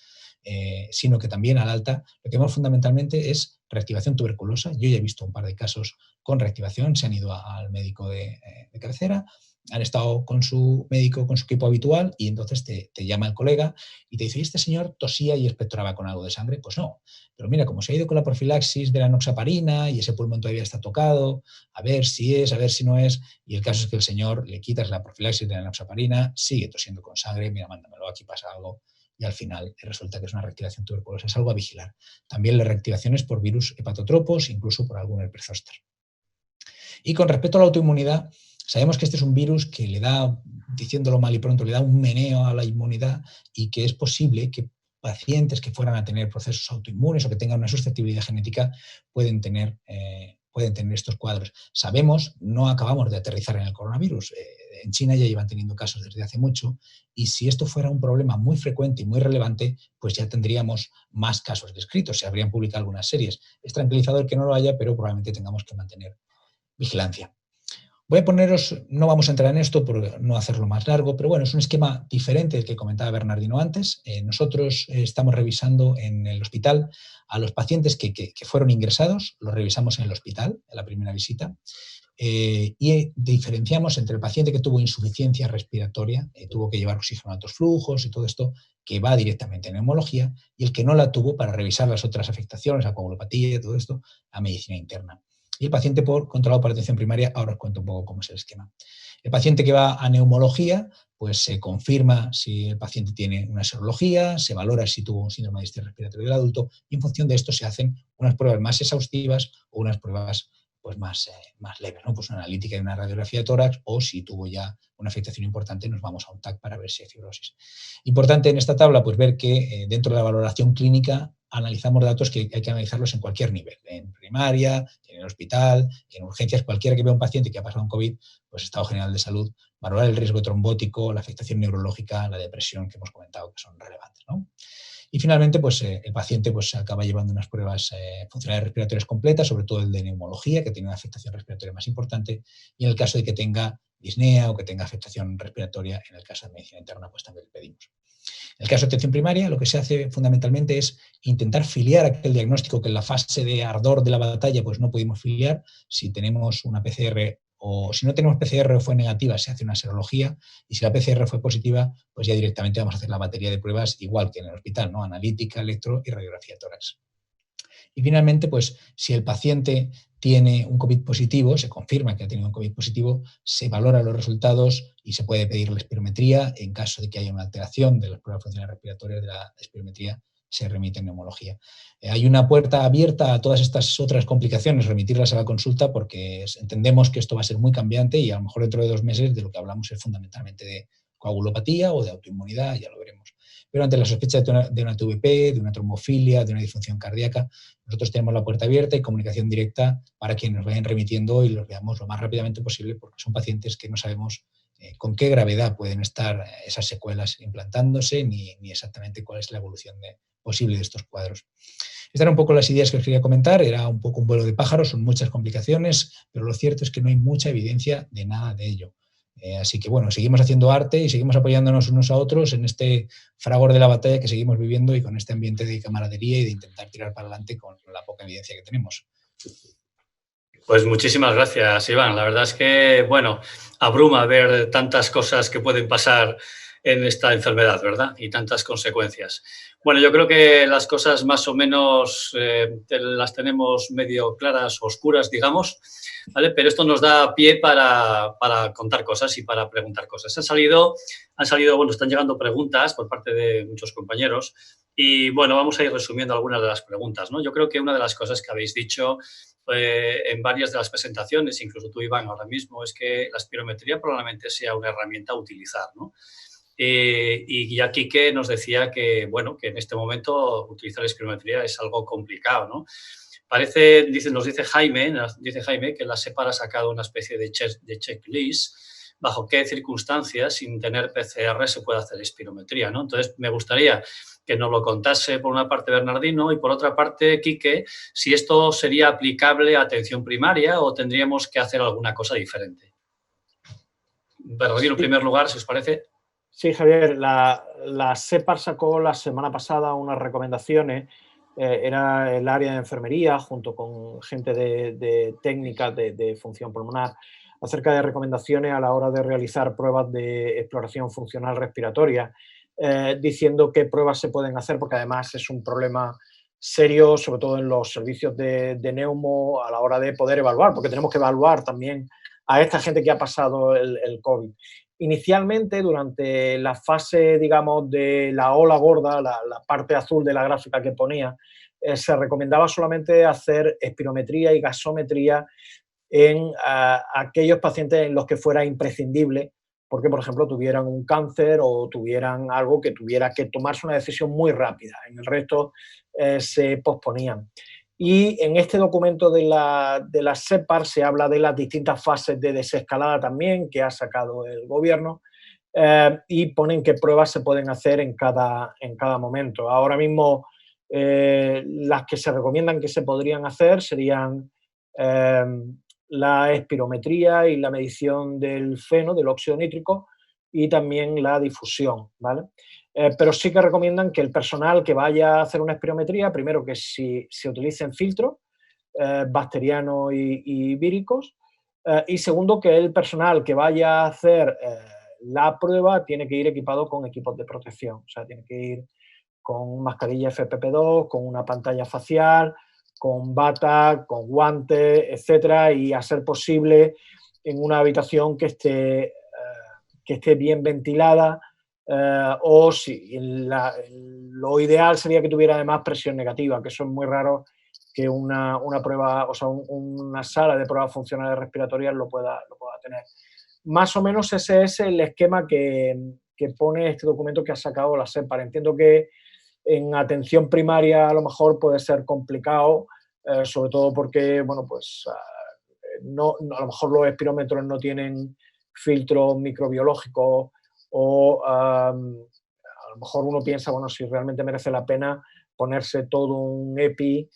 sino que también al alta. Lo que vemos fundamentalmente es reactivación tuberculosa. Yo ya he visto un par de casos con reactivación, se han ido al médico de cabecera, han estado con su médico, con su equipo habitual, y entonces te llama el colega y te dice, ¿y este señor tosía y expectoraba con algo de sangre? Pues no, pero mira, como se ha ido con la profilaxis de la enoxaparina y ese pulmón todavía está tocado, a ver si es, a ver si no es, y el caso es que el señor le quitas la profilaxis de la enoxaparina, sigue tosiendo con sangre, mira, mándamelo, aquí pasa algo, y al final resulta que es una reactivación tuberculosa. Es algo a vigilar. También las reactivaciones por virus hepatotropos, incluso por algún herpes zóster. Y con respecto a la autoinmunidad, sabemos que este es un virus que le da, diciéndolo mal y pronto, le da un meneo a la inmunidad y que es posible que pacientes que fueran a tener procesos autoinmunes o que tengan una susceptibilidad genética pueden tener estos cuadros. Sabemos, no acabamos de aterrizar en el coronavirus. En China ya llevan teniendo casos desde hace mucho y si esto fuera un problema muy frecuente y muy relevante, pues ya tendríamos más casos descritos, se habrían publicado algunas series. Es tranquilizador que no lo haya, pero probablemente tengamos que mantener vigilancia. Voy a poneros, no vamos a entrar en esto por no hacerlo más largo, pero bueno, es un esquema diferente del que comentaba Bernardino antes. Nosotros estamos revisando en el hospital a los pacientes que fueron ingresados, los revisamos en el hospital, en la primera visita, y diferenciamos entre el paciente que tuvo insuficiencia respiratoria, tuvo que llevar oxígeno a altos flujos y todo esto, que va directamente a neumología, y el que no la tuvo para revisar las otras afectaciones, la coagulopatía y todo esto, a medicina interna. Y el paciente controlado por atención primaria, ahora os cuento un poco cómo es el esquema. El paciente que va a neumología, pues se confirma si el paciente tiene una serología, se valora si tuvo un síndrome de distrés respiratorio del adulto y en función de esto se hacen unas pruebas más exhaustivas o unas pruebas pues más leves, ¿no? Pues una analítica y una radiografía de tórax, o si tuvo ya una afectación importante nos vamos a un TAC para ver si hay fibrosis. Importante en esta tabla pues ver que dentro de la valoración clínica analizamos datos que hay que analizarlos en cualquier nivel, en primaria, en el hospital, en urgencias, cualquiera que vea un paciente que ha pasado un COVID, pues estado general de salud, valorar el riesgo trombótico, la afectación neurológica, la depresión que hemos comentado que son relevantes, ¿no? Y finalmente, pues el paciente pues, acaba llevando unas pruebas funcionales respiratorias completas, sobre todo el de neumología, que tiene una afectación respiratoria más importante, y en el caso de que tenga disnea o que tenga afectación respiratoria, en el caso de medicina interna, pues también le pedimos. En el caso de atención primaria, lo que se hace fundamentalmente es intentar filiar aquel diagnóstico que en la fase de ardor de la batalla pues no pudimos filiar. Si tenemos una PCR o si no tenemos PCR o fue negativa, se hace una serología, y si la PCR fue positiva, pues ya directamente vamos a hacer la batería de pruebas igual que en el hospital, ¿no? Analítica, electro y radiografía tórax. Y finalmente, pues si el paciente tiene un COVID positivo, se confirma que ha tenido un COVID positivo, se valoran los resultados y se puede pedir la espirometría. En caso de que haya una alteración de las pruebas funcionales respiratorias de la espirometría, se remite en neumología. Hay una puerta abierta a todas estas otras complicaciones, remitirlas a la consulta, porque entendemos que esto va a ser muy cambiante y a lo mejor dentro de 2 meses de lo que hablamos es fundamentalmente de coagulopatía o de autoinmunidad, ya lo veremos. Pero ante la sospecha de una TVP, de una trombofilia, de una disfunción cardíaca, nosotros tenemos la puerta abierta y comunicación directa para que nos vayan remitiendo y los veamos lo más rápidamente posible, porque son pacientes que no sabemos con qué gravedad pueden estar esas secuelas implantándose ni exactamente cuál es la evolución posible de estos cuadros. Estas eran un poco las ideas que os quería comentar, era un poco un vuelo de pájaros, son muchas complicaciones, pero lo cierto es que no hay mucha evidencia de nada de ello. Así que bueno, seguimos haciendo arte y seguimos apoyándonos unos a otros en este fragor de la batalla que seguimos viviendo y con este ambiente de camaradería y de intentar tirar para adelante con la poca evidencia que tenemos. Pues muchísimas gracias, Iván. La verdad es que, bueno, abruma ver tantas cosas que pueden pasar en esta enfermedad, ¿verdad? Y tantas consecuencias. Bueno, yo creo que las cosas más o menos las tenemos medio claras, oscuras, digamos, ¿vale? Pero esto nos da pie para contar cosas y para preguntar cosas. Han salido, bueno, están llegando preguntas por parte de muchos compañeros y, bueno, vamos a ir resumiendo algunas de las preguntas, ¿no? Yo creo que una de las cosas que habéis dicho en varias de las presentaciones, incluso tú, Iván, ahora mismo, es que la espirometría probablemente sea una herramienta a utilizar, ¿no? Y ya Quique nos decía que, bueno, que en este momento utilizar la espirometría es algo complicado, ¿no? Nos dice Jaime que la SEPAR ha sacado una especie de checklist bajo qué circunstancias, sin tener PCR, se puede hacer espirometría, ¿no? Entonces, me gustaría que nos lo contase por una parte Bernardino y por otra parte Quique, si esto sería aplicable a atención primaria o tendríamos que hacer alguna cosa diferente. Bernardino, en primer lugar, si os parece. Sí, Javier, la SEPAR sacó la semana pasada unas recomendaciones, era el área de enfermería junto con gente de técnicas de función pulmonar, acerca de recomendaciones a la hora de realizar pruebas de exploración funcional respiratoria, diciendo qué pruebas se pueden hacer, porque además es un problema serio, sobre todo en los servicios de neumo, a la hora de poder evaluar, porque tenemos que evaluar también a esta gente que ha pasado el COVID. Inicialmente, durante la fase, digamos, de la ola gorda, la parte azul de la gráfica que ponía, se recomendaba solamente hacer espirometría y gasometría en aquellos pacientes en los que fuera imprescindible, porque, por ejemplo, tuvieran un cáncer o tuvieran algo que tuviera que tomarse una decisión muy rápida. En el resto se posponían. Y en este documento de la SEPAR se habla de las distintas fases de desescalada también que ha sacado el gobierno y ponen qué pruebas se pueden hacer en cada momento. Ahora mismo las que se recomiendan que se podrían hacer serían la espirometría y la medición del feno, del óxido nítrico, y también la difusión, ¿vale? Pero sí que recomiendan que el personal que vaya a hacer una espirometría, primero que si se utilicen filtros bacterianos y víricos, y segundo que el personal que vaya a hacer la prueba tiene que ir equipado con equipos de protección, o sea, tiene que ir con mascarilla FFP2, con una pantalla facial, con bata, con guantes, etcétera, y a ser posible en una habitación que esté bien ventilada, o si lo ideal sería que tuviera además presión negativa, que eso es muy raro que una prueba, o sea, una sala de pruebas funcionales respiratorias lo pueda tener. Más o menos ese es el esquema que pone este documento que ha sacado la SEPAR. Entiendo que en atención primaria a lo mejor puede ser complicado, sobre todo porque, bueno, pues a lo mejor los espirómetros no tienen filtros microbiológicos o a lo lo mejor uno piensa, bueno, si realmente merece la pena ponerse todo un EPI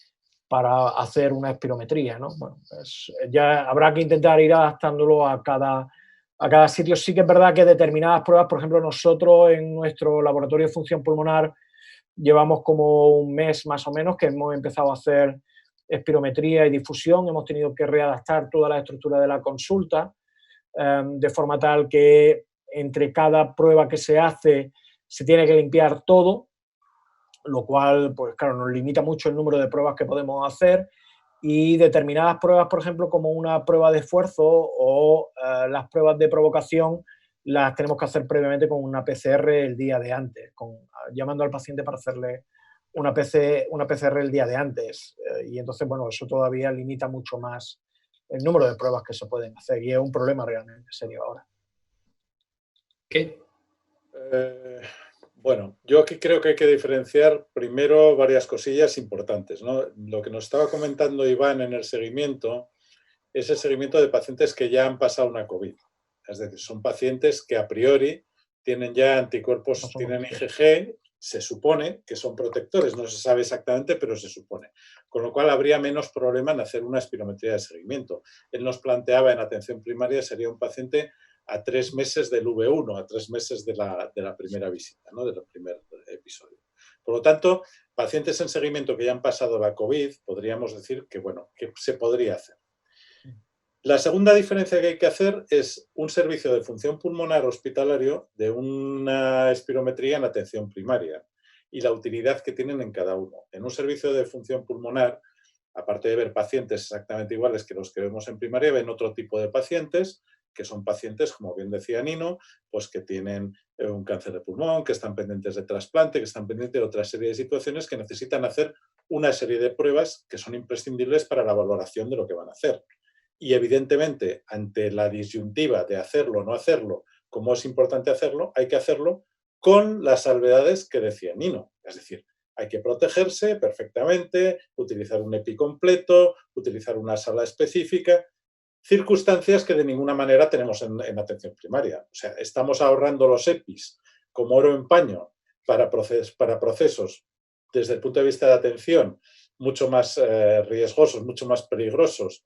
para hacer una espirometría, ¿no? Bueno, pues ya habrá que intentar ir adaptándolo a cada sitio. Sí que es verdad que determinadas pruebas, por ejemplo, nosotros en nuestro laboratorio de función pulmonar llevamos como un mes más o menos que hemos empezado a hacer espirometría y difusión. Hemos tenido que readaptar toda la estructura de la consulta de forma tal que entre cada prueba que se hace se tiene que limpiar todo, lo cual, pues claro, nos limita mucho el número de pruebas que podemos hacer, y determinadas pruebas, por ejemplo, como una prueba de esfuerzo o las pruebas de provocación, las tenemos que hacer previamente con una PCR el día de antes, llamando al paciente para hacerle una PCR el día de antes. Y entonces, bueno, eso todavía limita mucho más el número de pruebas que se pueden hacer, y es un problema realmente serio ahora. ¿Qué? Bueno, yo aquí creo que hay que diferenciar primero varias cosillas importantes, ¿no? Lo que nos estaba comentando Iván en el seguimiento es el seguimiento de pacientes que ya han pasado una COVID. Es decir, son pacientes que a priori tienen ya anticuerpos, tienen IgG, se supone que son protectores, no se sabe exactamente, pero se supone. Con lo cual habría menos problema en hacer una espirometría de seguimiento. Él nos planteaba en atención primaria sería un paciente a 3 meses del V1, a 3 meses de la primera visita, ¿no? Del primer episodio. Por lo tanto, pacientes en seguimiento que ya han pasado la COVID, podríamos decir que, bueno, que se podría hacer. La segunda diferencia que hay que hacer es un servicio de función pulmonar hospitalario de una espirometría en atención primaria y la utilidad que tienen en cada uno. En un servicio de función pulmonar, aparte de ver pacientes exactamente iguales que los que vemos en primaria, ven otro tipo de pacientes, que son pacientes, como bien decía Nino, pues que tienen un cáncer de pulmón, que están pendientes de trasplante, que están pendientes de otra serie de situaciones que necesitan hacer una serie de pruebas que son imprescindibles para la valoración de lo que van a hacer. Y evidentemente, ante la disyuntiva de hacerlo o no hacerlo, como es importante hacerlo, hay que hacerlo con las salvedades que decía Nino. Es decir, hay que protegerse perfectamente, utilizar un EPI completo, utilizar una sala específica, circunstancias que de ninguna manera tenemos en atención primaria. O sea, estamos ahorrando los EPIs como oro en paño para procesos desde el punto de vista de atención mucho más riesgosos, mucho más peligrosos,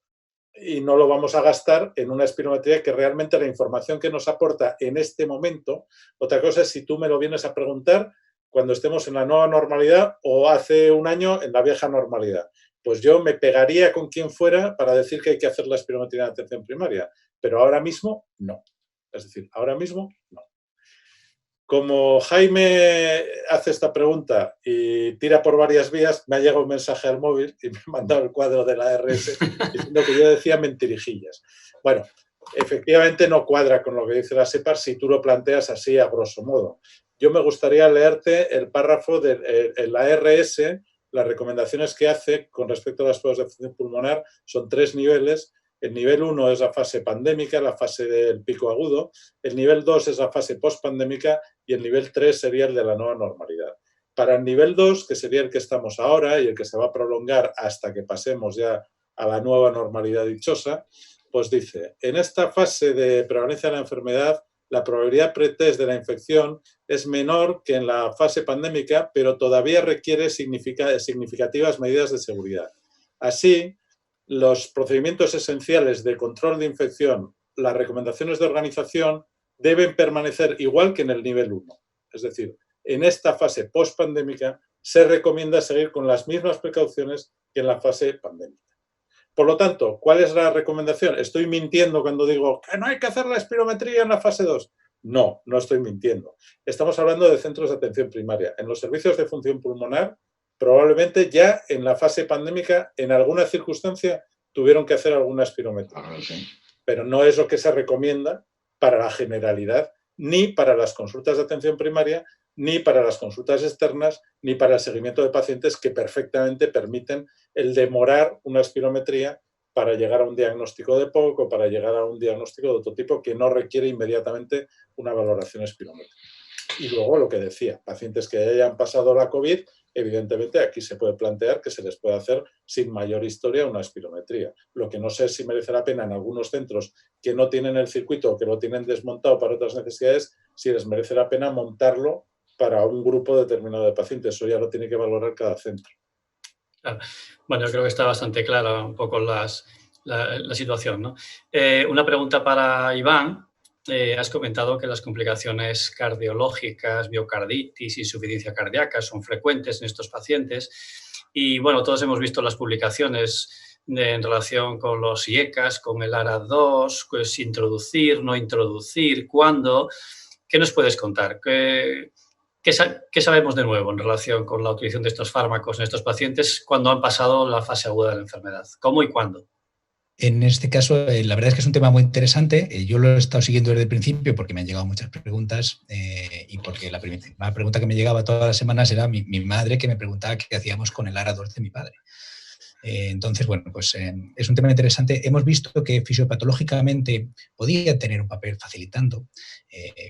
y no lo vamos a gastar en una espirometría que realmente la información que nos aporta en este momento. Otra cosa es si tú me lo vienes a preguntar cuando estemos en la nueva normalidad o hace un año en la vieja normalidad. Pues yo me pegaría con quien fuera para decir que hay que hacer la espirometría de atención primaria, pero ahora mismo no. Es decir, ahora mismo no. Como Jaime hace esta pregunta y tira por varias vías, me ha llegado un mensaje al móvil y me ha mandado el cuadro de la ARS diciendo que yo decía mentirijillas. Bueno, efectivamente no cuadra con lo que dice la SEPAR si tú lo planteas así a grosso modo. Yo me gustaría leerte el párrafo de la ARS, las recomendaciones que hace con respecto a las pruebas de función pulmonar. Son 3 niveles. El nivel 1 es la fase pandémica, la fase del pico agudo. El nivel 2 es la fase postpandémica y el nivel 3 sería el de la nueva normalidad. Para el nivel 2, que sería el que estamos ahora y el que se va a prolongar hasta que pasemos ya a la nueva normalidad dichosa, pues dice, en esta fase de prevalencia de la enfermedad, la probabilidad pretest de la infección es menor que en la fase pandémica, pero todavía requiere significativas medidas de seguridad. Así, los procedimientos esenciales de control de infección, las recomendaciones de organización deben permanecer igual que en el nivel 1. Es decir, en esta fase post-pandémica se recomienda seguir con las mismas precauciones que en la fase pandémica. Por lo tanto, ¿cuál es la recomendación? ¿Estoy mintiendo cuando digo que no hay que hacer la espirometría en la fase 2? No, no estoy mintiendo. Estamos hablando de centros de atención primaria. En los servicios de función pulmonar, probablemente ya en la fase pandémica, en alguna circunstancia, tuvieron que hacer alguna espirometría. Pero no es lo que se recomienda para la generalidad, ni para las consultas de atención primaria, ni para las consultas externas, ni para el seguimiento de pacientes que perfectamente permiten el demorar una espirometría para llegar a un diagnóstico de POC o para llegar a un diagnóstico de otro tipo que no requiere inmediatamente una valoración espirométrica. Y luego lo que decía, pacientes que hayan pasado la COVID, evidentemente aquí se puede plantear que se les puede hacer sin mayor historia una espirometría. Lo que no sé si merece la pena en algunos centros que no tienen el circuito o que lo tienen desmontado para otras necesidades, si les merece la pena montarlo para un grupo determinado de pacientes. Eso ya lo tiene que valorar cada centro. Claro. Bueno, yo creo que está bastante clara un poco la situación, ¿no? Una pregunta para Iván. Has comentado que las complicaciones cardiológicas, miocarditis, insuficiencia cardíaca son frecuentes en estos pacientes. Y bueno, todos hemos visto las publicaciones en relación con los IECAs, con el ARA2, pues introducir, no introducir, cuándo. ¿Qué nos puedes contar? ¿Qué sabemos de nuevo en relación con la utilización de estos fármacos en estos pacientes cuando han pasado la fase aguda de la enfermedad? ¿Cómo y cuándo? En este caso, la verdad es que es un tema muy interesante. Yo lo he estado siguiendo desde el principio porque me han llegado muchas preguntas y porque la primera pregunta que me llegaba todas las semanas era mi madre, que me preguntaba qué hacíamos con el ARA2 de mi padre. Entonces, bueno, pues es un tema interesante. Hemos visto que fisiopatológicamente podía tener un papel facilitando,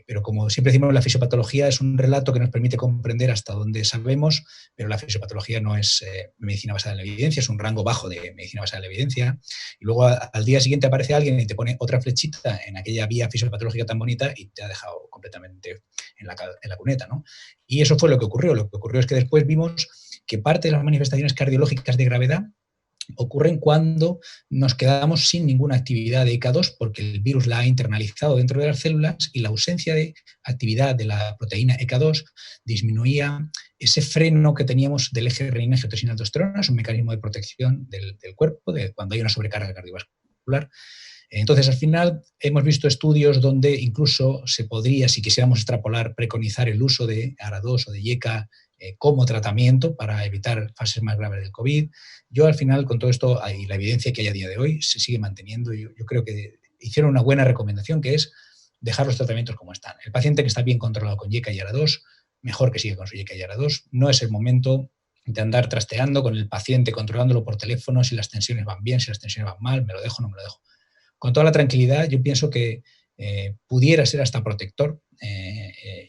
pero como siempre decimos, la fisiopatología es un relato que nos permite comprender hasta dónde sabemos, pero la fisiopatología no es medicina basada en la evidencia, es un rango bajo de medicina basada en la evidencia. Y luego al día siguiente aparece alguien y te pone otra flechita en aquella vía fisiopatológica tan bonita y te ha dejado completamente en la cuneta, ¿no? Y eso fue lo que ocurrió. Lo que ocurrió es que después vimos que parte de las manifestaciones cardiológicas de gravedad ocurren cuando nos quedamos sin ninguna actividad de ECA2 porque el virus la ha internalizado dentro de las células y la ausencia de actividad de la proteína ECA2 disminuía ese freno que teníamos del eje renina-angiotensina-aldosterona, es un mecanismo de protección del cuerpo cuando hay una sobrecarga cardiovascular. Entonces, al final, hemos visto estudios donde incluso se podría, si quisiéramos extrapolar, preconizar el uso de ARA2 o de IECA como tratamiento para evitar fases más graves del COVID. Yo, al final, con todo esto y la evidencia que hay a día de hoy, se sigue manteniendo. Yo creo que hicieron una buena recomendación, que es dejar los tratamientos como están. El paciente que está bien controlado con IECA y ARA2, mejor que siga con su IECA y ARA2. No es el momento de andar trasteando con el paciente, controlándolo por teléfono, si las tensiones van bien, si las tensiones van mal, me lo dejo, no me lo dejo. Con toda la tranquilidad, yo pienso que pudiera ser hasta protector.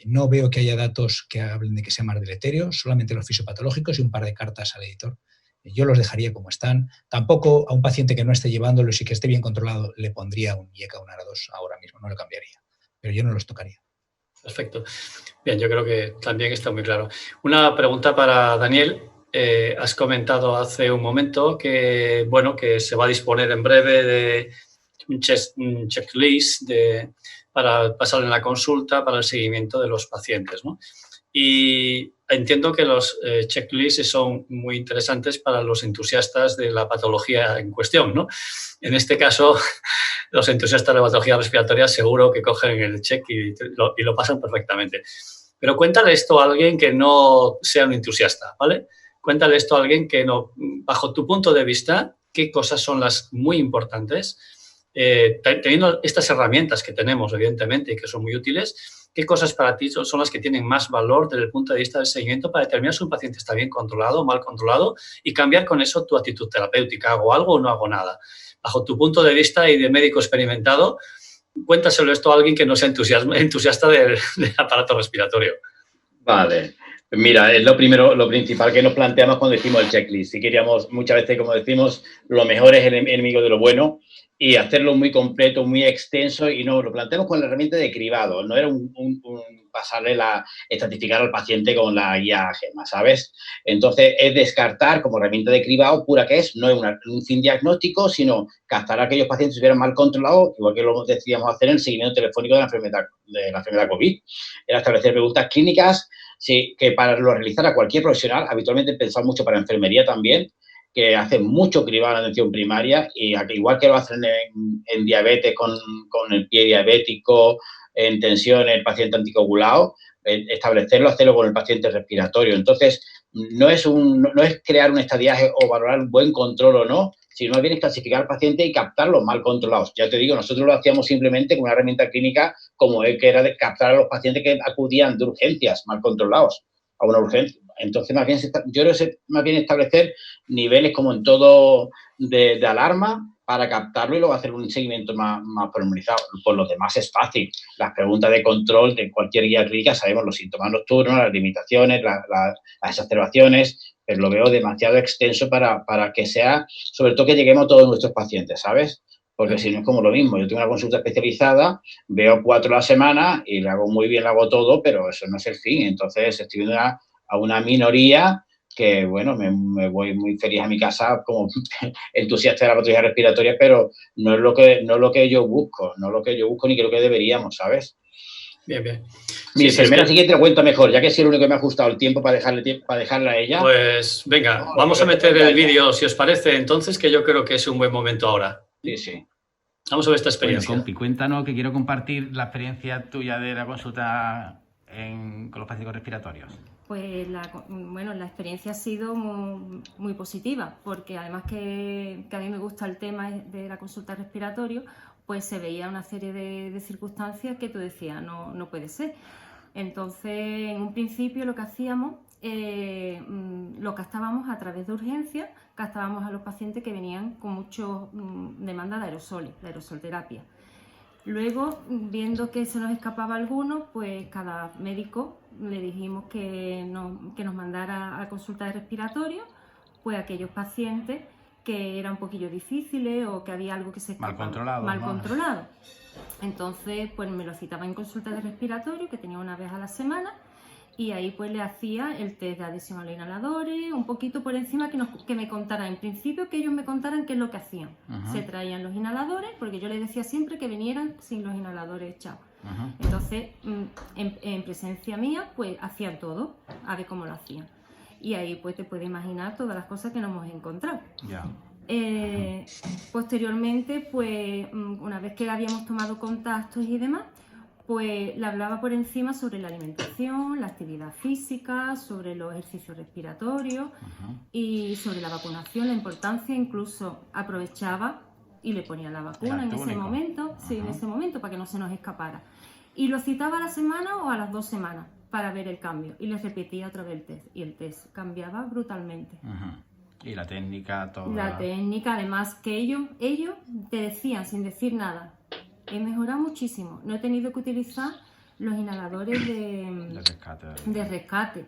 No veo que haya datos que hablen de que sea más deleterio, solamente los fisiopatológicos y un par de cartas al editor. Yo los dejaría como están. Tampoco a un paciente que no esté llevándolo y que esté bien controlado le pondría un IECA o un ARA2 ahora mismo, no lo cambiaría. Pero yo no los tocaría. Perfecto. Bien, yo creo que también está muy claro. Una pregunta para Daniel. Has comentado hace un momento que, bueno, que se va a disponer en breve de un checklist para pasar en la consulta para el seguimiento de los pacientes, ¿no? Y entiendo que los checklists son muy interesantes para los entusiastas de la patología en cuestión, ¿no? En este caso, los entusiastas de la patología respiratoria seguro que cogen el check y lo pasan perfectamente. Pero cuéntale esto a alguien que no sea un entusiasta, ¿vale? Cuéntale esto a alguien que no, bajo tu punto de vista, qué cosas son las muy importantes, teniendo estas herramientas que tenemos, evidentemente, y que son muy útiles, ¿qué cosas para ti son las que tienen más valor desde el punto de vista del seguimiento para determinar si un paciente está bien controlado o mal controlado y cambiar con eso tu actitud terapéutica? ¿Hago algo o no hago nada? Bajo tu punto de vista y de médico experimentado, cuéntaselo esto a alguien que no sea entusiasta del aparato respiratorio. Vale. Mira, es lo principal que nos planteamos cuando decimos el checklist. Si queríamos, muchas veces, como decimos, lo mejor es el enemigo de lo bueno y hacerlo muy completo, muy extenso, y no lo planteamos con la herramienta de cribado. No era pasarle estratificar al paciente con la guía GEMA, ¿sabes? Entonces, es descartar como herramienta de cribado pura que es, no es un fin diagnóstico, sino captar a aquellos pacientes que estuvieran mal controlados, igual que lo decíamos hacer en el seguimiento telefónico de la enfermedad COVID. Era establecer preguntas clínicas, sí, que para lo realizar a cualquier profesional, habitualmente pensamos mucho para enfermería también, que hacen mucho cribado en la atención primaria, y igual que lo hacen en diabetes con el pie diabético, en tensión el paciente anticoagulado, hacerlo con el paciente respiratorio. Entonces, no es crear un estadiaje o valorar un buen control o no, sino más bien es clasificar al paciente y captarlos mal controlados. Ya te digo, nosotros lo hacíamos simplemente con una herramienta clínica como que era de captar a los pacientes que acudían de urgencias mal controlados a una urgencia. Entonces, más bien, yo creo que más bien establecer niveles como en todo de alarma para captarlo y luego hacer un seguimiento más pormenorizado. Por lo demás es fácil. Las preguntas de control de cualquier guía clínica sabemos los síntomas nocturnos, las limitaciones, las exacerbaciones, pero lo veo demasiado extenso para que sea, sobre todo que lleguemos a todos nuestros pacientes, ¿sabes? Porque si no es como lo mismo, yo tengo una consulta especializada, veo 4 a la semana y lo hago muy bien, lo hago todo, pero eso no es el fin. Entonces estoy viendo a una minoría que, bueno, me voy muy feliz a mi casa como entusiasta de la patología respiratoria, pero no es lo que yo busco, no es lo que yo busco ni creo que deberíamos, ¿sabes? Bien, bien. Mi enfermera siguiente lo cuenta mejor, ya que es el único que me ha ajustado el tiempo para dejarla a ella. Pues venga, vamos a meter el vídeo, si os parece, entonces, que yo creo que es un buen momento ahora. Sí, sí. Vamos a ver esta experiencia. Bueno, compi, cuéntanos, que quiero compartir la experiencia tuya de la consulta con los pacientes respiratorios. Pues la experiencia ha sido muy positiva, porque además que a mí me gusta el tema de la consulta respiratoria, pues se veía una serie de circunstancias que tú decías, no puede ser. Entonces, en un principio lo que hacíamos, lo captábamos a través de urgencias, captábamos a los pacientes que venían con mucha demanda de aerosoles, de aerosolterapia. Luego, viendo que se nos escapaba alguno, pues cada médico le dijimos que nos mandara a consulta de respiratorio, pues aquellos pacientes que eran un poquillo difíciles o que había algo que se escapaba. Mal controlado. Entonces, pues me lo citaba en consulta de respiratorio, que tenía una vez a la semana, y ahí pues le hacía el test de adhesión a los inhaladores, un poquito por encima que me contaran, en principio que ellos me contaran qué es lo que hacían. Se traían los inhaladores, porque yo les decía siempre que vinieran sin los inhaladores echados. Entonces, en presencia mía, pues hacían todo, a ver cómo lo hacían. Y ahí pues te puedes imaginar todas las cosas que nos hemos encontrado. Posteriormente, pues una vez que habíamos tomado contactos y demás, pues le hablaba por encima sobre la alimentación, la actividad física, sobre los ejercicios respiratorios y sobre la vacunación, la importancia, incluso aprovechaba y le ponía la vacuna en ese momento, en ese momento, para que no se nos escapara. Y lo citaba a la semana o a las 2 semanas para ver el cambio y les repetía otra vez el test y el test cambiaba brutalmente. Y la técnica, todo. La técnica, además que ellos te decían sin decir nada, he mejorado muchísimo, no he tenido que utilizar los inhaladores de rescate.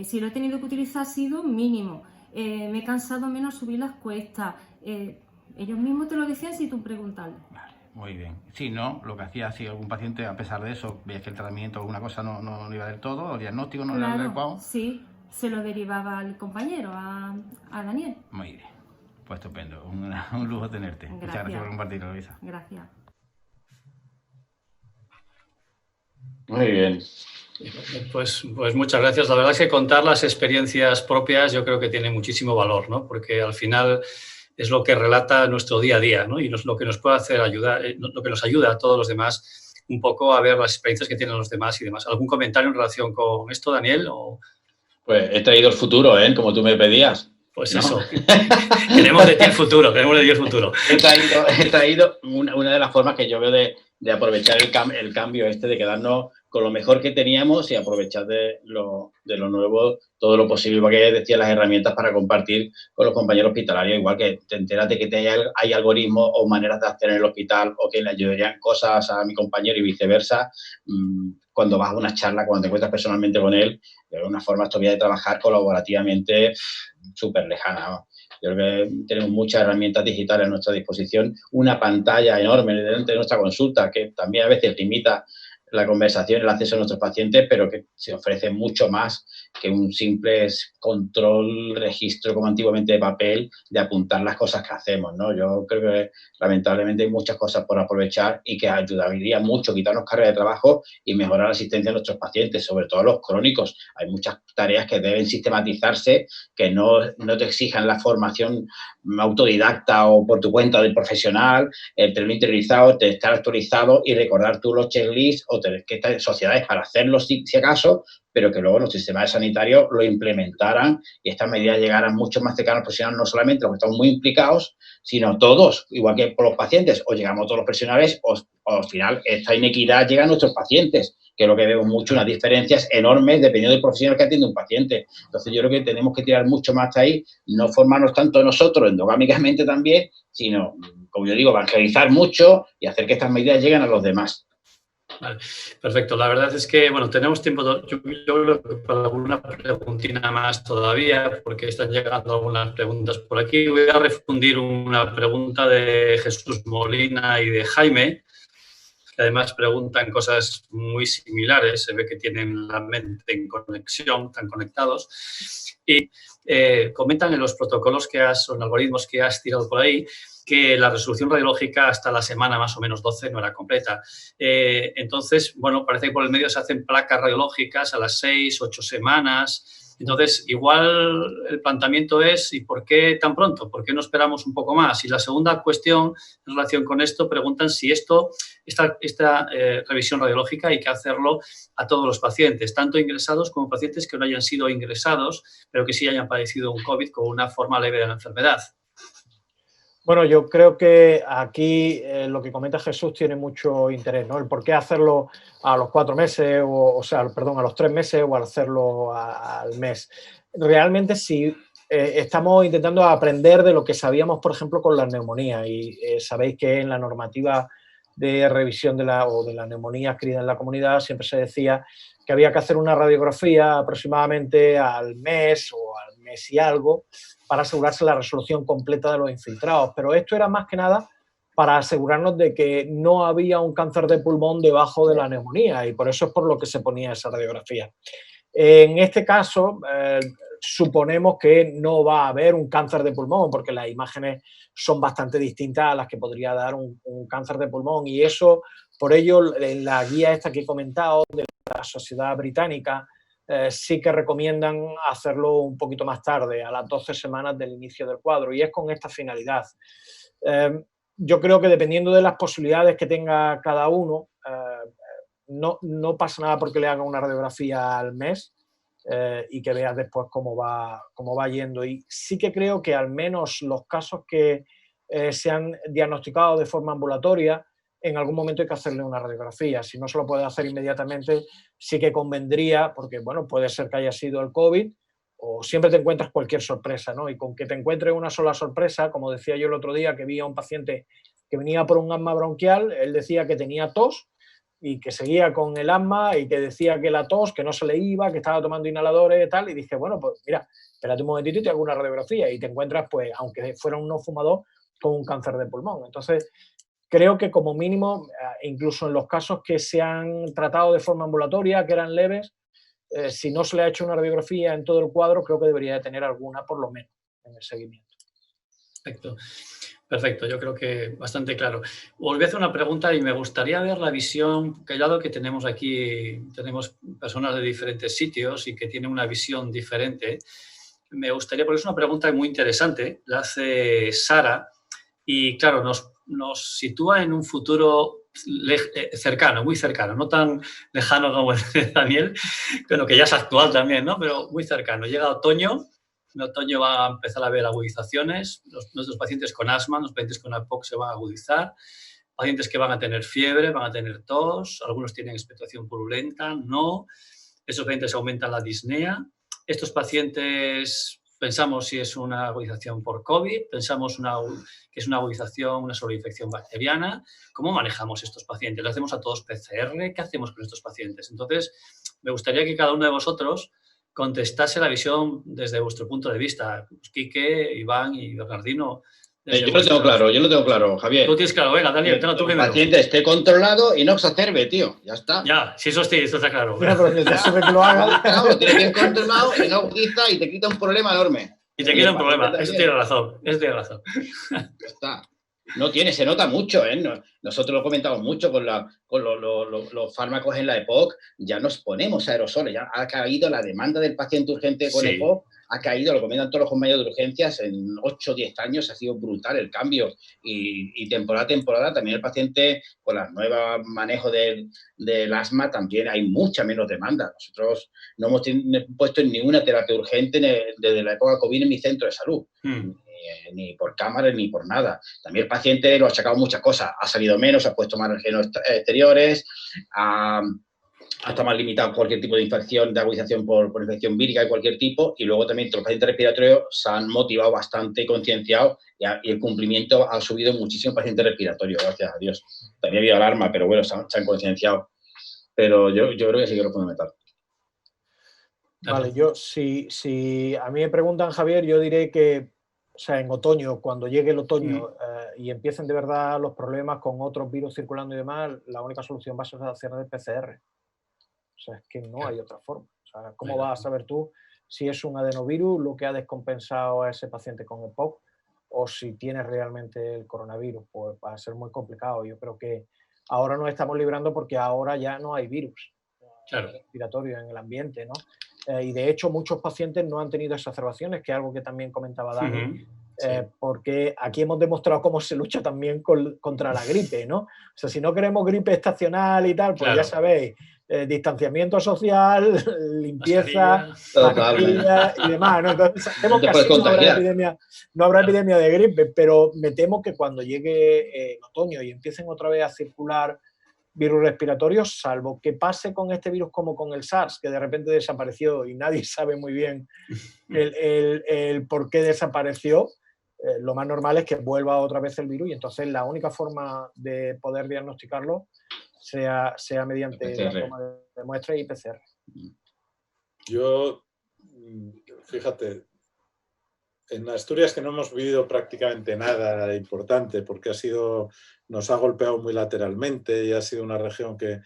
Si lo he tenido que utilizar ha sido mínimo, me he cansado menos subir las cuestas, ellos mismos te lo decían sin tú preguntarles. Vale, muy bien. Si no, lo que hacía, si algún paciente, a pesar de eso, veías que el tratamiento o alguna cosa no iba del todo, el diagnóstico no era adecuado. Sí, se lo derivaba al compañero, a Daniel. Muy bien, pues estupendo, un lujo tenerte. Muchas gracias por compartirlo, Luisa. Gracias. Muy bien. Pues muchas gracias. La verdad es que contar las experiencias propias yo creo que tiene muchísimo valor, ¿no? Porque al final es lo que relata nuestro día a día, ¿no? Y lo que nos puede hacer ayudar, lo que nos ayuda a todos los demás un poco a ver las experiencias que tienen los demás y demás. ¿Algún comentario en relación con esto, Daniel? Pues he traído el futuro, como tú me pedías. Pues ¿no? Eso. Queremos de ti el futuro, He traído una de las formas que yo veo de aprovechar el cambio de quedarnos con lo mejor que teníamos y aprovechar de lo nuevo todo lo posible, porque decía las herramientas para compartir con los compañeros hospitalarios, igual que te enteras de que hay algoritmos o maneras de hacer en el hospital o que le ayudarían cosas a mi compañero y viceversa. Cuando vas a una charla, cuando te encuentras personalmente con él, de una forma todavía de trabajar colaborativamente súper lejana, ¿no? Yo creo que tenemos muchas herramientas digitales a nuestra disposición, una pantalla enorme delante de nuestra consulta que también a veces limita la conversación, el acceso a nuestros pacientes, pero que se ofrece mucho más que un simple control, registro como antiguamente de papel, de apuntar las cosas que hacemos, ¿no? Yo creo que lamentablemente hay muchas cosas por aprovechar y que ayudaría mucho quitarnos carga de trabajo y mejorar la asistencia a nuestros pacientes, sobre todo los crónicos. Hay muchas tareas que deben sistematizarse, que no te exijan la formación autodidacta o por tu cuenta del profesional, tenerlo interiorizado, estar actualizado y recordar tú los checklists o tener que estar en sociedades para hacerlo si acaso, pero que luego los sistemas sanitarios lo implementaran y estas medidas llegaran mucho más cercanas a los profesionales, no solamente los que estamos muy implicados, sino todos, igual que por los pacientes, o llegamos a todos los profesionales o al final esta inequidad llega a nuestros pacientes, que es lo que vemos mucho, unas diferencias enormes dependiendo del profesional que atiende un paciente. Entonces yo creo que tenemos que tirar mucho más hasta ahí, no formarnos tanto nosotros endogámicamente también, sino, como yo digo, evangelizar mucho y hacer que estas medidas lleguen a los demás. Vale, perfecto. La verdad es que, bueno, tenemos tiempo, yo creo que para alguna preguntina más todavía, porque están llegando algunas preguntas por aquí. Voy a refundir una pregunta de Jesús Molina y de Jaime, que además preguntan cosas muy similares, se ve que tienen la mente en conexión, están conectados, y comentan en los protocolos o en algoritmos que has tirado por ahí, que la resolución radiológica hasta la semana más o menos 12 no era completa. Entonces, bueno, parece que por el medio se hacen placas radiológicas a las 6, 8 semanas. Entonces, igual el planteamiento es, ¿y por qué tan pronto? ¿Por qué no esperamos un poco más? Y la segunda cuestión en relación con esto, preguntan si esta revisión radiológica hay que hacerlo a todos los pacientes, tanto ingresados como pacientes que no hayan sido ingresados, pero que sí hayan padecido un COVID con una forma leve de la enfermedad. Bueno, yo creo que aquí lo que comenta Jesús tiene mucho interés, ¿no? El por qué hacerlo a los 4 meses, a los 3 meses o al hacerlo al mes. Realmente si estamos intentando aprender de lo que sabíamos, por ejemplo, con la neumonía, y sabéis que en la normativa de revisión de la neumonía adquirida en la comunidad siempre se decía que había que hacer una radiografía aproximadamente al mes o al mes y algo, para asegurarse la resolución completa de los infiltrados. Pero esto era más que nada para asegurarnos de que no había un cáncer de pulmón debajo de la neumonía, y por eso es por lo que se ponía esa radiografía. En este caso, suponemos que no va a haber un cáncer de pulmón, porque las imágenes son bastante distintas a las que podría dar un cáncer de pulmón, y eso, por ello, en la guía esta que he comentado de la Sociedad Británica, sí que recomiendan hacerlo un poquito más tarde, a las 12 semanas del inicio del cuadro, y es con esta finalidad. Yo creo que dependiendo de las posibilidades que tenga cada uno, no pasa nada porque le haga una radiografía al mes y que veas después cómo va yendo. Y sí que creo que al menos los casos que se han diagnosticado de forma ambulatoria, en algún momento hay que hacerle una radiografía. Si no se lo puede hacer inmediatamente, sí que convendría, porque bueno, puede ser que haya sido el COVID, o siempre te encuentras cualquier sorpresa, ¿no? Y con que te encuentres una sola sorpresa, como decía yo el otro día, que vi a un paciente que venía por un asma bronquial, él decía que tenía tos y que seguía con el asma y que decía que la tos, que no se le iba, que estaba tomando inhaladores y tal, y dije, bueno, pues mira, espérate un momentito y te hago una radiografía, y te encuentras, pues, aunque fuera un no fumador, con un cáncer de pulmón. Entonces, creo que como mínimo, incluso en los casos que se han tratado de forma ambulatoria, que eran leves, si no se le ha hecho una radiografía en todo el cuadro, creo que debería de tener alguna por lo menos en el seguimiento. Perfecto, yo creo que bastante claro. Volví a hacer una pregunta y me gustaría ver la visión, que dado que tenemos aquí, tenemos personas de diferentes sitios y que tienen una visión diferente, me gustaría, porque es una pregunta muy interesante, la hace Sara, y claro, nos sitúa en un futuro cercano, muy cercano, no tan lejano como el de Daniel, bueno, que ya es actual también, ¿no? Pero muy cercano. Llega otoño, en otoño va a empezar a haber agudizaciones, nuestros pacientes con asma, los pacientes con APOC se van a agudizar, pacientes que van a tener fiebre, van a tener tos, algunos tienen expectoración purulenta, no, esos pacientes aumentan la disnea, estos pacientes pensamos si es una agudización por COVID, pensamos que es una agudización, una sobreinfección bacteriana. ¿Cómo manejamos estos pacientes? ¿Le hacemos a todos PCR? ¿Qué hacemos con estos pacientes? Entonces, me gustaría que cada uno de vosotros contestase la visión desde vuestro punto de vista. Quique, Iván y Bernardino. Yo lo tengo claro, Javier. Tú tienes claro, venga, Daniel, tú primero. El paciente esté controlado y no exacerbe, tío, ya está. Ya, si eso está claro. Mira, pero desde eso que lo haga. Claro, lo tienes bien controlado y no agudiza y te quita un problema enorme. Y te quita un problema, eso tiene razón. Ya está. Se nota mucho, ¿eh? Nosotros lo comentamos mucho con los fármacos en la EPOC, ya nos ponemos aerosoles, ya ha caído la demanda del paciente urgente con EPOC, ha caído, lo comentan todos los compañeros de urgencias, en 8 o 10 años ha sido brutal el cambio, y temporada a temporada también el paciente con los nuevos manejos del asma también hay mucha menos demanda. Nosotros no hemos puesto en ninguna terapia urgente desde la época COVID en mi centro de salud. Ni por cámara ni por nada. También el paciente lo ha achacado muchas cosas. Ha salido menos, ha puesto más regenos exteriores, ha estado más limitado cualquier tipo de infección, de agudización por infección vírica de cualquier tipo, y luego también los pacientes respiratorios se han motivado bastante y concienciado, y el cumplimiento ha subido muchísimo pacientes respiratorios, gracias a Dios. También ha habido alarma, pero bueno, se han concienciado. pero yo creo que sí que lo es fundamental. Vale, yo si a mí me preguntan, Javier, yo diré que, o sea, en otoño, cuando llegue el otoño y empiecen de verdad los problemas con otros virus circulando y demás, la única solución va a ser hacer el PCR. O sea, es que no hay otra forma. O sea, ¿cómo vas a saber tú si es un adenovirus lo que ha descompensado a ese paciente con EPOC o si tiene realmente el coronavirus? Pues va a ser muy complicado. Yo creo que ahora nos estamos librando porque ahora ya no hay virus respiratorio en el ambiente, ¿no? Y de hecho muchos pacientes no han tenido exacerbaciones, que es algo que también comentaba Dani, porque aquí hemos demostrado cómo se lucha también contra la gripe, ¿no? O sea, si no queremos gripe estacional y tal, pues ya sabéis, distanciamiento social, limpieza, mascarilla y demás, ¿no? Entonces sabemos que así no habrá epidemia de gripe, pero me temo que cuando llegue el otoño y empiecen otra vez a circular virus respiratorios, salvo que pase con este virus como con el SARS, que de repente desapareció y nadie sabe muy bien el por qué desapareció, lo más normal es que vuelva otra vez el virus y entonces la única forma de poder diagnosticarlo sea mediante la toma de muestras y PCR. Yo, fíjate, en Asturias, que no hemos vivido prácticamente nada importante porque nos ha golpeado muy lateralmente y ha sido una región que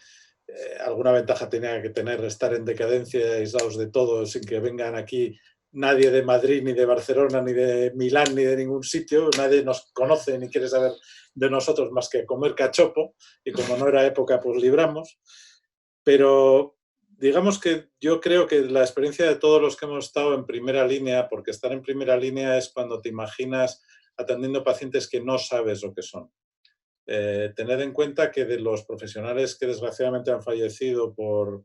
alguna ventaja tenía que tener, estar en decadencia, aislados de todo, sin que vengan aquí nadie de Madrid, ni de Barcelona, ni de Milán, ni de ningún sitio. Nadie nos conoce ni quiere saber de nosotros más que comer cachopo, y como no era época, pues libramos. Pero digamos que yo creo que la experiencia de todos los que hemos estado en primera línea, porque estar en primera línea es cuando te imaginas atendiendo pacientes que no sabes lo que son. Tened en cuenta que de los profesionales que desgraciadamente han fallecido por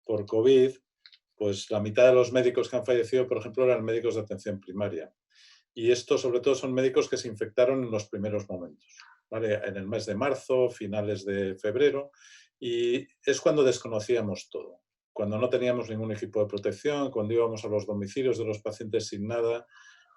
COVID, pues la mitad de los médicos que han fallecido, por ejemplo, eran médicos de atención primaria. Y estos, sobre todo, son médicos que se infectaron en los primeros momentos, ¿vale? En el mes de marzo, finales de febrero, y es cuando desconocíamos todo, cuando no teníamos ningún equipo de protección, cuando íbamos a los domicilios de los pacientes sin nada,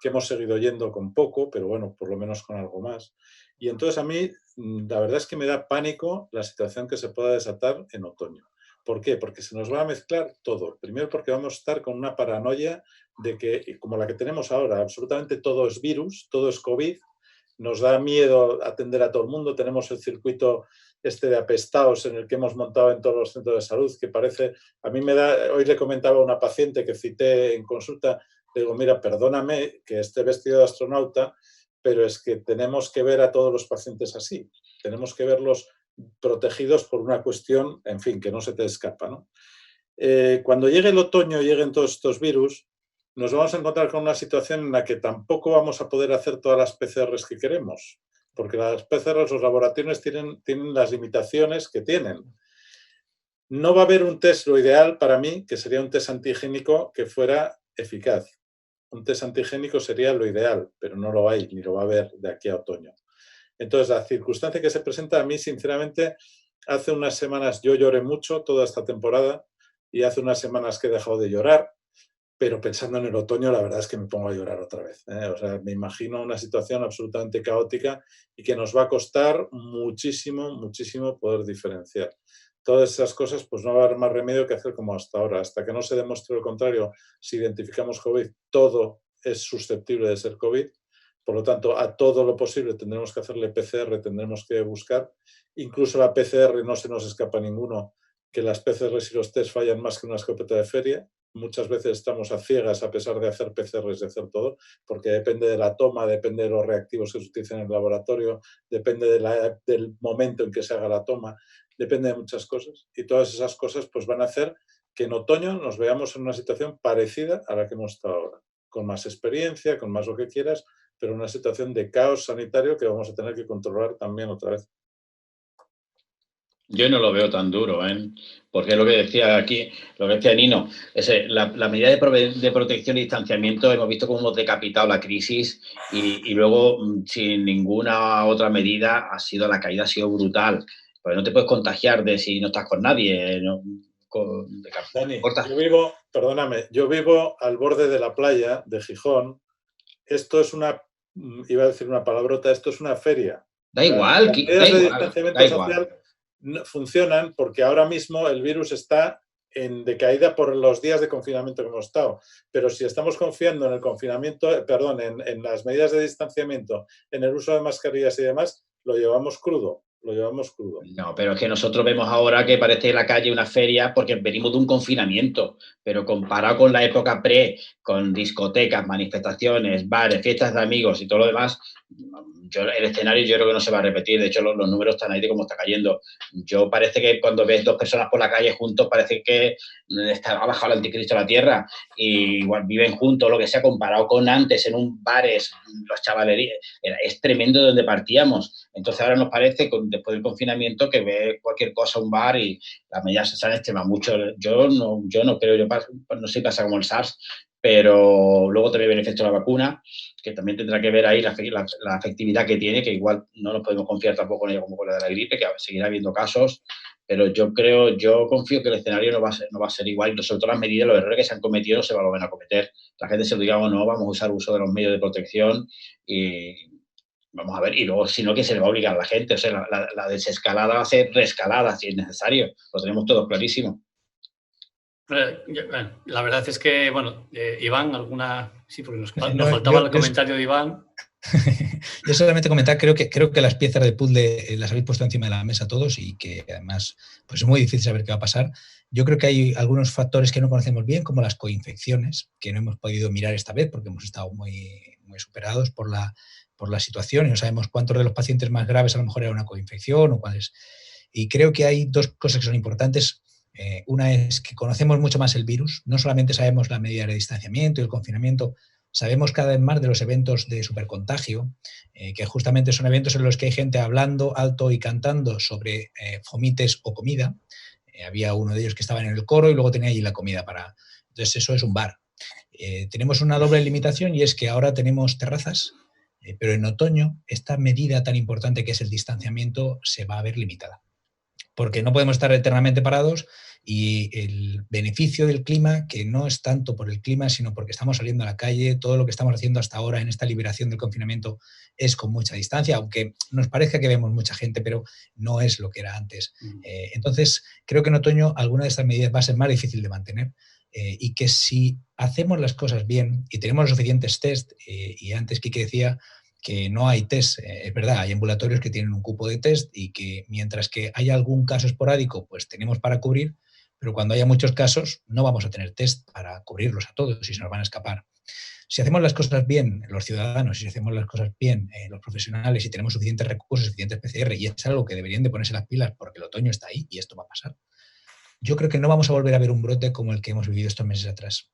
que hemos seguido yendo con poco, pero bueno, por lo menos con algo más. Y entonces a mí, la verdad es que me da pánico la situación que se pueda desatar en otoño. ¿Por qué? Porque se nos va a mezclar todo. Primero porque vamos a estar con una paranoia de que, como la que tenemos ahora, absolutamente todo es virus, todo es COVID, nos da miedo atender a todo el mundo, tenemos el circuito de apestados en el que hemos montado en todos los centros de salud, que parece, a mí me da, hoy le comentaba a una paciente que cité en consulta, le digo, mira, perdóname que esté vestido de astronauta, pero es que tenemos que ver a todos los pacientes así, tenemos que verlos protegidos por una cuestión, en fin, que no se te escapa, ¿no? Cuando llegue el otoño, lleguen todos estos virus, nos vamos a encontrar con una situación en la que tampoco vamos a poder hacer todas las PCRs que queremos, porque las PCRs, los laboratorios tienen las limitaciones que tienen. No va a haber un test, lo ideal para mí, que sería un test antigénico que fuera eficaz. Un test antigénico sería lo ideal, pero no lo hay, ni lo va a haber de aquí a otoño. Entonces, la circunstancia que se presenta a mí, sinceramente, hace unas semanas yo lloré mucho toda esta temporada y hace unas semanas que he dejado de llorar, pero pensando en el otoño, la verdad es que me pongo a llorar otra vez, ¿eh? O sea, me imagino una situación absolutamente caótica y que nos va a costar muchísimo, muchísimo poder diferenciar. Todas esas cosas, pues no va a haber más remedio que hacer como hasta ahora. Hasta que no se demuestre lo contrario, si identificamos COVID, todo es susceptible de ser COVID. Por lo tanto, a todo lo posible tendremos que hacerle PCR, tendremos que buscar. Incluso la PCR no se nos escapa ninguno, que las PCRs y los test fallan más que una escopeta de feria. Muchas veces estamos a ciegas a pesar de hacer PCRs, de hacer todo, porque depende de la toma, depende de los reactivos que se utilizan en el laboratorio, depende del momento en que se haga la toma, depende de muchas cosas. Y todas esas cosas pues van a hacer que en otoño nos veamos en una situación parecida a la que hemos estado ahora, con más experiencia, con más lo que quieras, pero una situación de caos sanitario que vamos a tener que controlar también otra vez. Yo no lo veo tan duro, ¿eh? Porque es lo que decía aquí, lo que decía Nino, la medida de protección y distanciamiento, hemos visto cómo hemos decapitado la crisis y luego, sin ninguna otra medida, la caída ha sido brutal. Porque no te puedes contagiar de si no estás con nadie. ¿No? Dani, yo vivo al borde de la playa de Gijón. Esto es iba a decir una palabrota, esto es una feria. Da igual, Las medidas de distanciamiento social funcionan porque ahora mismo el virus está en decaída por los días de confinamiento que hemos estado. Pero si estamos confiando en el confinamiento, en las medidas de distanciamiento, en el uso de mascarillas y demás, lo llevamos crudo. No, pero es que nosotros vemos ahora que parece la calle una feria porque venimos de un confinamiento, pero comparado con la época con discotecas, manifestaciones, bares, fiestas de amigos y todo lo demás, el escenario yo creo que no se va a repetir. De hecho, los números están ahí de cómo está cayendo. Yo parece que cuando ves 2 personas por la calle juntos, parece que ha bajado el anticristo a la tierra y igual viven juntos, lo que sea, comparado con antes en un bares, los chavalerías, es tremendo de donde partíamos. Entonces ahora nos parece, después del confinamiento, que ve cualquier cosa un bar y las medidas se han extremado mucho. Yo no creo, no sé si pasa como el SARS, pero luego también viene el efecto de la vacuna, que también tendrá que ver ahí la efectividad que tiene, que igual no nos podemos confiar tampoco en ella como con la de la gripe, que seguirá habiendo casos, pero yo confío que el escenario no va a ser igual, y sobre todo las medidas, los errores que se han cometido no se van a volver a cometer. La gente se lo diga o no, vamos a usar uso de los medios de protección y vamos a ver, y luego, si no, que se le va a obligar a la gente. O sea, la desescalada va a ser reescalada si es necesario. Lo tenemos todo clarísimo. La verdad es que, Iván, sí, porque nos faltaba el comentario de Iván. Yo solamente comentar, creo que las piezas de puzzle las habéis puesto encima de la mesa todos y que además pues es muy difícil saber qué va a pasar. Yo creo que hay algunos factores que no conocemos bien, como las coinfecciones, que no hemos podido mirar esta vez porque hemos estado muy, muy superados por la situación y no sabemos cuántos de los pacientes más graves a lo mejor era una coinfección o cuáles. Y creo que hay 2 cosas que son importantes. Una es que conocemos mucho más el virus, no solamente sabemos la medida de distanciamiento y el confinamiento, sabemos cada vez más de los eventos de supercontagio, que justamente son eventos en los que hay gente hablando alto y cantando sobre fomites o comida. Había uno de ellos que estaba en el coro y luego tenía allí la comida para... Entonces eso es un bar. Tenemos una doble limitación y es que ahora tenemos terrazas, pero en otoño esta medida tan importante que es el distanciamiento se va a ver limitada. Porque no podemos estar eternamente parados y el beneficio del clima, que no es tanto por el clima, sino porque estamos saliendo a la calle, todo lo que estamos haciendo hasta ahora en esta liberación del confinamiento es con mucha distancia, aunque nos parezca que vemos mucha gente, pero no es lo que era antes. Entonces, creo que en otoño alguna de estas medidas va a ser más difícil de mantener y que si hacemos las cosas bien y tenemos los suficientes test, y antes Quique decía que no hay test, es verdad, hay ambulatorios que tienen un cupo de test y que mientras que haya algún caso esporádico, pues tenemos para cubrir, pero cuando haya muchos casos no vamos a tener test para cubrirlos a todos y se nos van a escapar. Si hacemos las cosas bien los ciudadanos y si hacemos las cosas bien los profesionales y tenemos suficientes recursos, suficientes PCR, y es algo que deberían de ponerse las pilas porque el otoño está ahí y esto va a pasar, yo creo que no vamos a volver a ver un brote como el que hemos vivido estos meses atrás.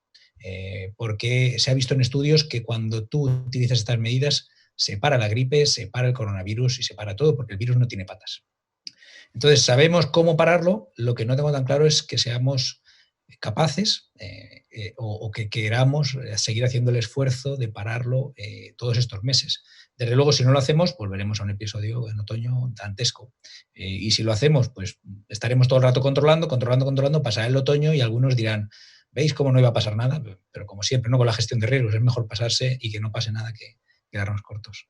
Porque se ha visto en estudios que cuando tú utilizas estas medidas se para la gripe, se para el coronavirus y se para todo porque el virus no tiene patas. Entonces, sabemos cómo pararlo, lo que no tengo tan claro es que seamos capaces o que queramos seguir haciendo el esfuerzo de pararlo todos estos meses. Desde luego, si no lo hacemos, volveremos a un episodio en otoño dantesco. Y si lo hacemos, pues estaremos todo el rato controlando, pasará el otoño y algunos dirán, ¿veis cómo no iba a pasar nada? Pero como siempre, ¿no? Con la gestión de riesgos es mejor pasarse y que no pase nada que quedarnos cortos.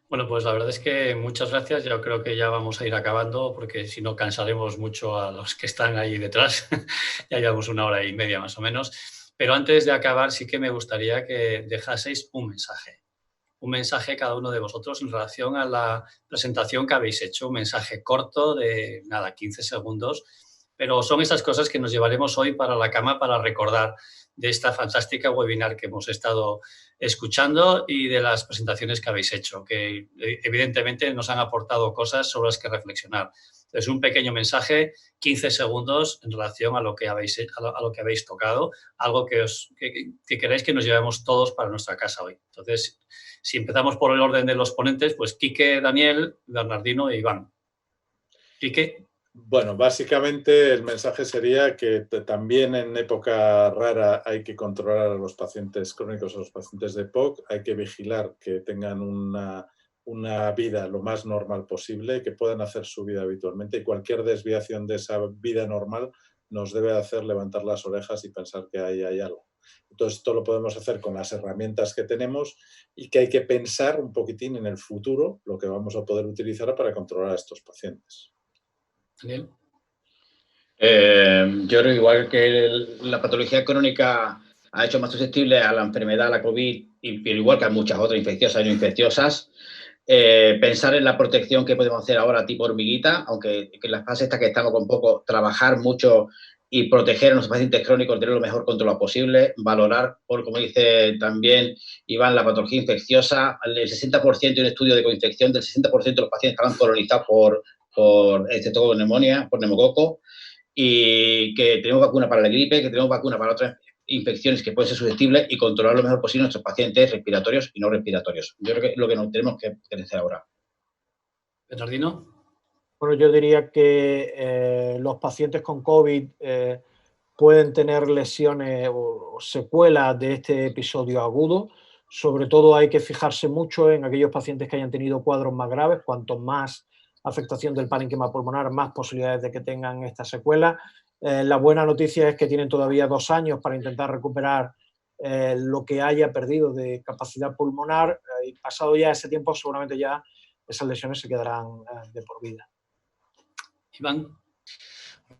Bueno, pues la verdad es que muchas gracias. Yo creo que ya vamos a ir acabando porque si no cansaremos mucho a los que están ahí detrás. Ya llevamos 1 hora y media más o menos. Pero antes de acabar sí que me gustaría que dejaseis un mensaje cada uno de vosotros en relación a la presentación que habéis hecho. Un mensaje corto de, 15 segundos. Pero son esas cosas que nos llevaremos hoy para la cama para recordar de esta fantástica webinar que hemos estado escuchando y de las presentaciones que habéis hecho, que evidentemente nos han aportado cosas sobre las que reflexionar. Entonces, un pequeño mensaje, 15 segundos en relación a lo que habéis tocado, algo que queréis que nos llevemos todos para nuestra casa hoy. Entonces, si empezamos por el orden de los ponentes, pues Quique, Daniel, Bernardino e Iván. Quique. Bueno, básicamente el mensaje sería que también en época rara hay que controlar a los pacientes crónicos, a los pacientes de EPOC, hay que vigilar que tengan una vida lo más normal posible, que puedan hacer su vida habitualmente y cualquier desviación de esa vida normal nos debe hacer levantar las orejas y pensar que ahí hay algo. Entonces, esto lo podemos hacer con las herramientas que tenemos y que hay que pensar un poquitín en el futuro lo que vamos a poder utilizar para controlar a estos pacientes. Daniel. Yo creo que igual que la patología crónica ha hecho más susceptible a la enfermedad, a la COVID, pero igual que a muchas otras infecciosas y no infecciosas, pensar en la protección que podemos hacer ahora tipo hormiguita, aunque en la fase esta que estamos con poco, trabajar mucho y proteger a nuestros pacientes crónicos, tener lo mejor controlado posible, valorar, por como dice también Iván, la patología infecciosa, el 60% de un estudio de coinfección, del 60% de los pacientes estaban colonizados por neumonía, por neumococo, y que tenemos vacuna para la gripe, que tenemos vacuna para otras infecciones que pueden ser susceptibles y controlar lo mejor posible nuestros pacientes respiratorios y no respiratorios. Yo creo que es lo que nos tenemos que hacer ahora. Bernardino. Bueno, yo diría que los pacientes con COVID pueden tener lesiones o secuelas de este episodio agudo. Sobre todo hay que fijarse mucho en aquellos pacientes que hayan tenido cuadros más graves. Cuanto más afectación del parénquima pulmonar, más posibilidades de que tengan esta secuela. La buena noticia es que tienen todavía 2 años para intentar recuperar lo que haya perdido de capacidad pulmonar y pasado ya ese tiempo seguramente ya esas lesiones se quedarán de por vida. Iván.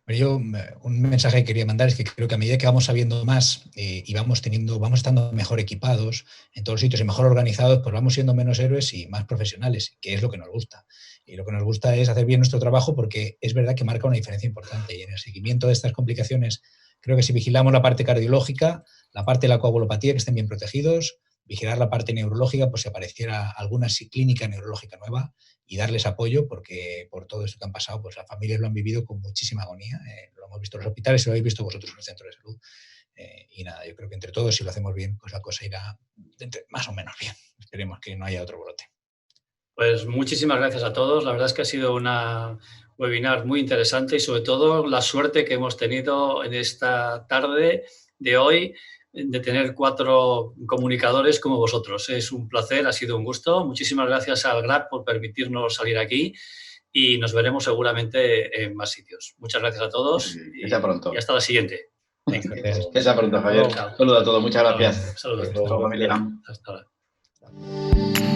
Yo un mensaje que quería mandar es que creo que a medida que vamos sabiendo más y vamos estando mejor equipados en todos los sitios y mejor organizados, pues vamos siendo menos héroes y más profesionales, que es lo que nos gusta. Y lo que nos gusta es hacer bien nuestro trabajo porque es verdad que marca una diferencia importante. Y en el seguimiento de estas complicaciones, creo que si vigilamos la parte cardiológica, la parte de la coagulopatía, que estén bien protegidos, vigilar la parte neurológica, pues si apareciera alguna clínica neurológica nueva, y darles apoyo porque por todo esto que han pasado, pues las familias lo han vivido con muchísima agonía. Lo hemos visto en los hospitales y lo habéis visto vosotros en el centro de salud. Y nada, yo creo que entre todos, si lo hacemos bien, pues la cosa irá más o menos bien. Esperemos que no haya otro brote. Pues muchísimas gracias a todos. La verdad es que ha sido una webinar muy interesante y sobre todo la suerte que hemos tenido en esta tarde de hoy de tener 4 comunicadores como vosotros. Es un placer, ha sido un gusto. Muchísimas gracias al GRAP por permitirnos salir aquí y nos veremos seguramente en más sitios. Muchas gracias a todos Hasta pronto. Y hasta la siguiente. Hasta pronto, Javier. Saludos a todos. Muchas gracias. Saludos. Hasta luego, familia. Hasta ahora.